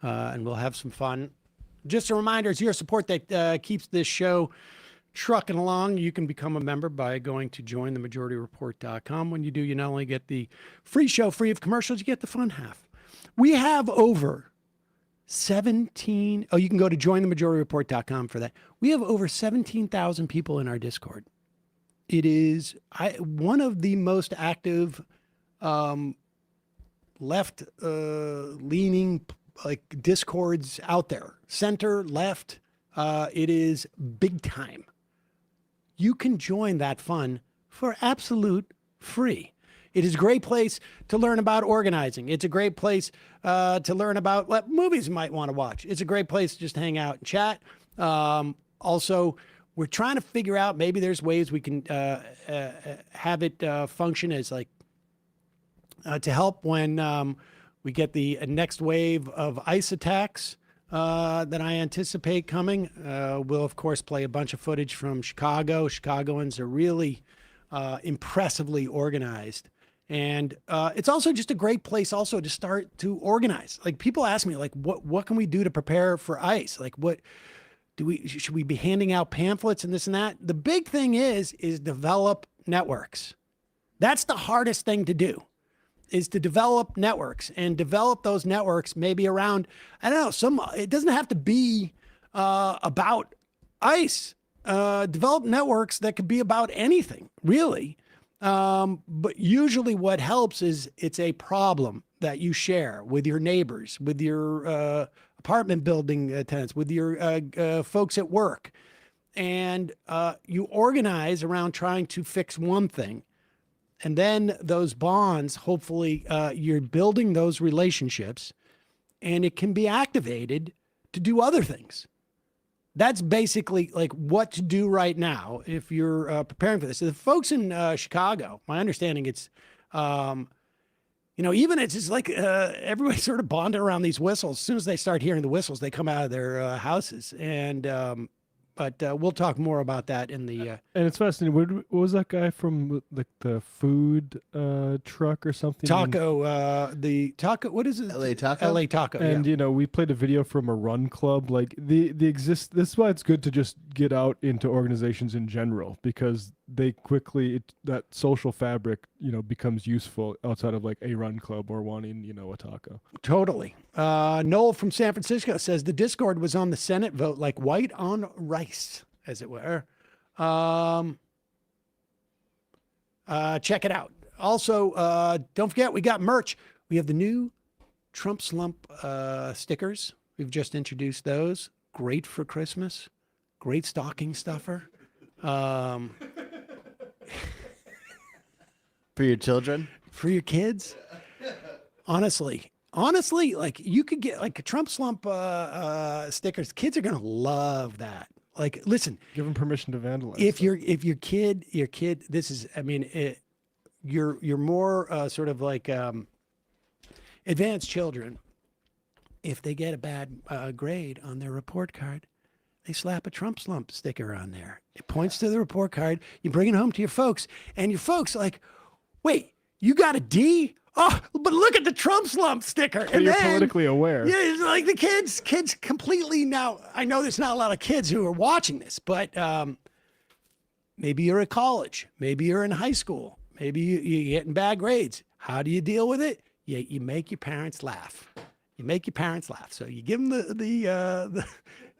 And we'll have some fun. Just a reminder, it's your support that keeps this show trucking along. You can become a member by going to jointhemajorityreport.com. When you do, you not only get the free show free of commercials, you get the fun half. We have over 17. Oh, you can go to jointhemajorityreport.com for that. We have over 17,000 people in our Discord. It is one of the most active left leaning like Discords out there. Center, left. It is big time. You can join that fun for absolute free. It is a great place to learn about organizing. It's a great place to learn about what movies you might want to watch. It's a great place to just hang out and chat. Also, we're trying to figure out, maybe there's ways we can have it function as like to help when we get the next wave of ICE attacks that I anticipate coming. We'll, of course, play a bunch of footage from Chicago. Chicagoans are really impressively organized. And it's also just a great place also to start to organize. Like, people ask me, like, what can we do to prepare for ICE? Like, should we be handing out pamphlets and this and that? The big thing is develop networks. That's the hardest thing to do, is to develop networks, and develop those networks maybe around, I don't know, it doesn't have to be about ICE. Develop networks that could be about anything, really. But usually what helps is it's a problem that you share with your neighbors, with your apartment building tenants, with your folks at work. and you organize around trying to fix one thing. And then those bonds, hopefully, you're building those relationships, and it can be activated to do other things. That's basically like what to do right now if you're preparing for this. So the folks in Chicago, my understanding, it's, even it's just like everybody sort of bonded around these whistles. As soon as they start hearing the whistles, they come out of their houses. And but we'll talk more about that in the. And it's fascinating. What was that guy from the food truck or something? The taco. What is it? LA Taco. LA Taco. And we played a video from a run club. Like this is why it's good to just get out into organizations in general, because they quickly that social fabric becomes useful outside of like a run club or wanting a taco. Totally. Noel from San Francisco says the Discord was on the Senate vote like white on rice, as it were. Check it out. Also, don't forget, we got merch. We have the new Trump Slump stickers. We've just introduced those. Great for Christmas. Great stocking stuffer. For your children? For your kids? Honestly, like you could get like a Trump Slump stickers. Kids are going to love that. Like, listen, give them permission to vandalize. If your kid, this is, you're more sort of like advanced children. If they get a bad grade on their report card, they slap a Trump Slump sticker on there. It points to the report card. You bring it home to your folks, and your folks are like, wait, you got a D? Oh, but look at the Trump Slump sticker. So you're politically aware. Yeah, it's like the kids completely now. I know there's not a lot of kids who are watching this, but maybe you're at college. Maybe you're in high school. Maybe you're getting bad grades. How do you deal with it? You make your parents laugh. You make your parents laugh. So you give them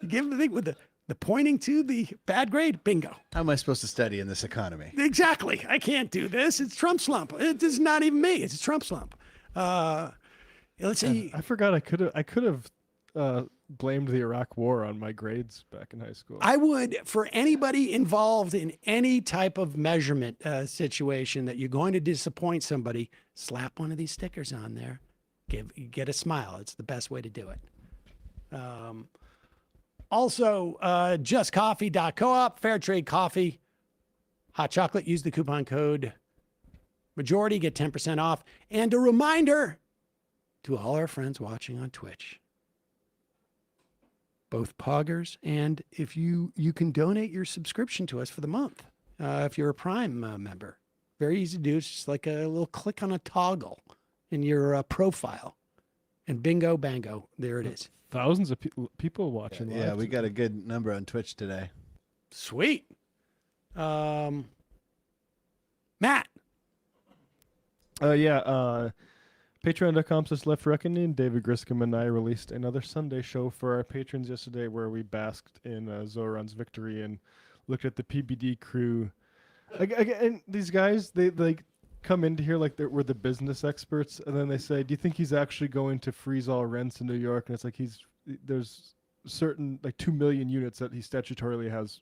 you give them the thing with the pointing to the bad grade. Bingo. How am I supposed to study in this economy? Exactly. I can't do this. It's Trump Slump. It's not even me. It's Trump Slump. Let's see. I forgot I could have blamed the Iraq War on my grades back in high school. I would, for anybody involved in any type of measurement situation that you're going to disappoint somebody, slap one of these stickers on there. Get a smile. It's the best way to do it. Also, justcoffee.coop, fair trade coffee, hot chocolate. Use the coupon code majority, get 10% off. And a reminder to all our friends watching on Twitch, both poggers and if you can donate your subscription to us for the month. If you're a Prime member, very easy to do. It's just like a little click on a toggle in your profile, and bingo, bango, there it is. Thousands of people watching live. Yeah, we got a good number on Twitch today. Sweet. Matt. Patreon.com/Left Reckoning. David Griscom and I released another Sunday show for our patrons yesterday where we basked in Zoran's victory and looked at the PBD crew. And these guys, they like come into here like we're the business experts, and then they say, do you think he's actually going to freeze all rents in New York? And it's like there's certain like 2 million units that he statutorily has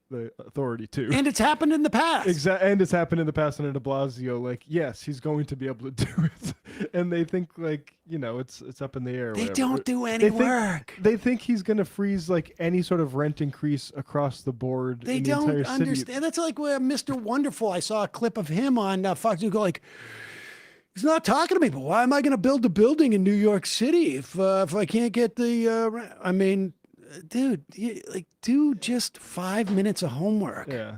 the authority to. And it's happened in the past. Exactly. And it's happened in the past under de Blasio. Like, yes, he's going to be able to do it. And they think like, it's up in the air. They don't do any work. They think he's going to freeze like any sort of rent increase across the board. They in the don't entire city. understand. That's like where Mr. Wonderful. I saw a clip of him on Fox News go like, he's not talking to me, but why am I going to build a building in New York City if I can't get the rent? I mean, dude, do just 5 minutes of homework. Yeah.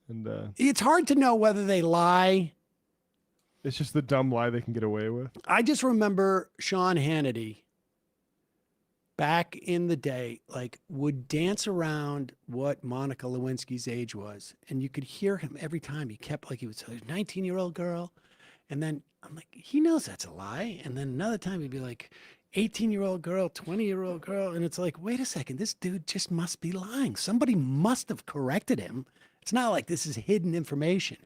And it's hard to know whether they lie. It's just the dumb lie they can get away with. I just remember Sean Hannity back in the day, like would dance around what Monica Lewinsky's age was. And you could hear him every time. He kept like he was a 19-year-old girl. And then I'm like, he knows that's a lie. And then another time he'd be like, 18-year-old girl, 20-year-old girl. And it's like, wait a second, this dude just must be lying. Somebody must have corrected him. It's not like this is hidden information.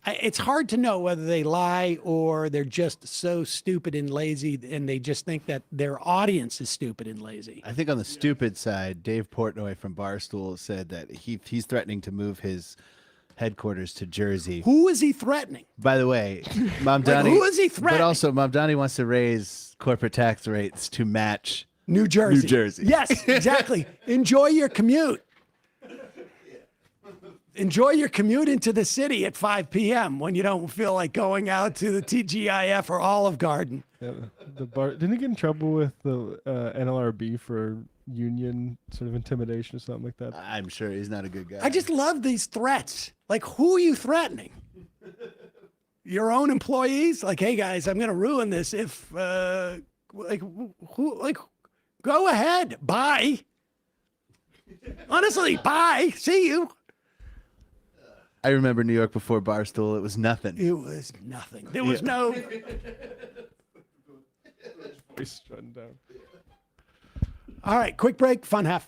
It's hard to know whether they lie or they're just so stupid and lazy and they just think that their audience is stupid and lazy. I think on the stupid side, Dave Portnoy from Barstool said that he's threatening to move his headquarters to Jersey. Who is he threatening? By the way, Mamdani. Who is he threatening? But also, Mamdani wants to raise corporate tax rates to match New Jersey. New Jersey. Yes, exactly. Enjoy your commute. Enjoy your commute into the city at 5 p.m. when you don't feel like going out to the TGIF or Olive Garden. Yeah, didn't he get in trouble with the NLRB for union sort of intimidation or something like that? I'm sure he's not a good guy. I just love these threats. Like, who are you threatening? Your own employees? Like, hey guys, I'm going to ruin this if, go ahead. Bye. Honestly, bye. See you. I remember New York before Barstool. It was nothing. It was nothing. There was no. Voice shutting down. All right, quick break. Fun half.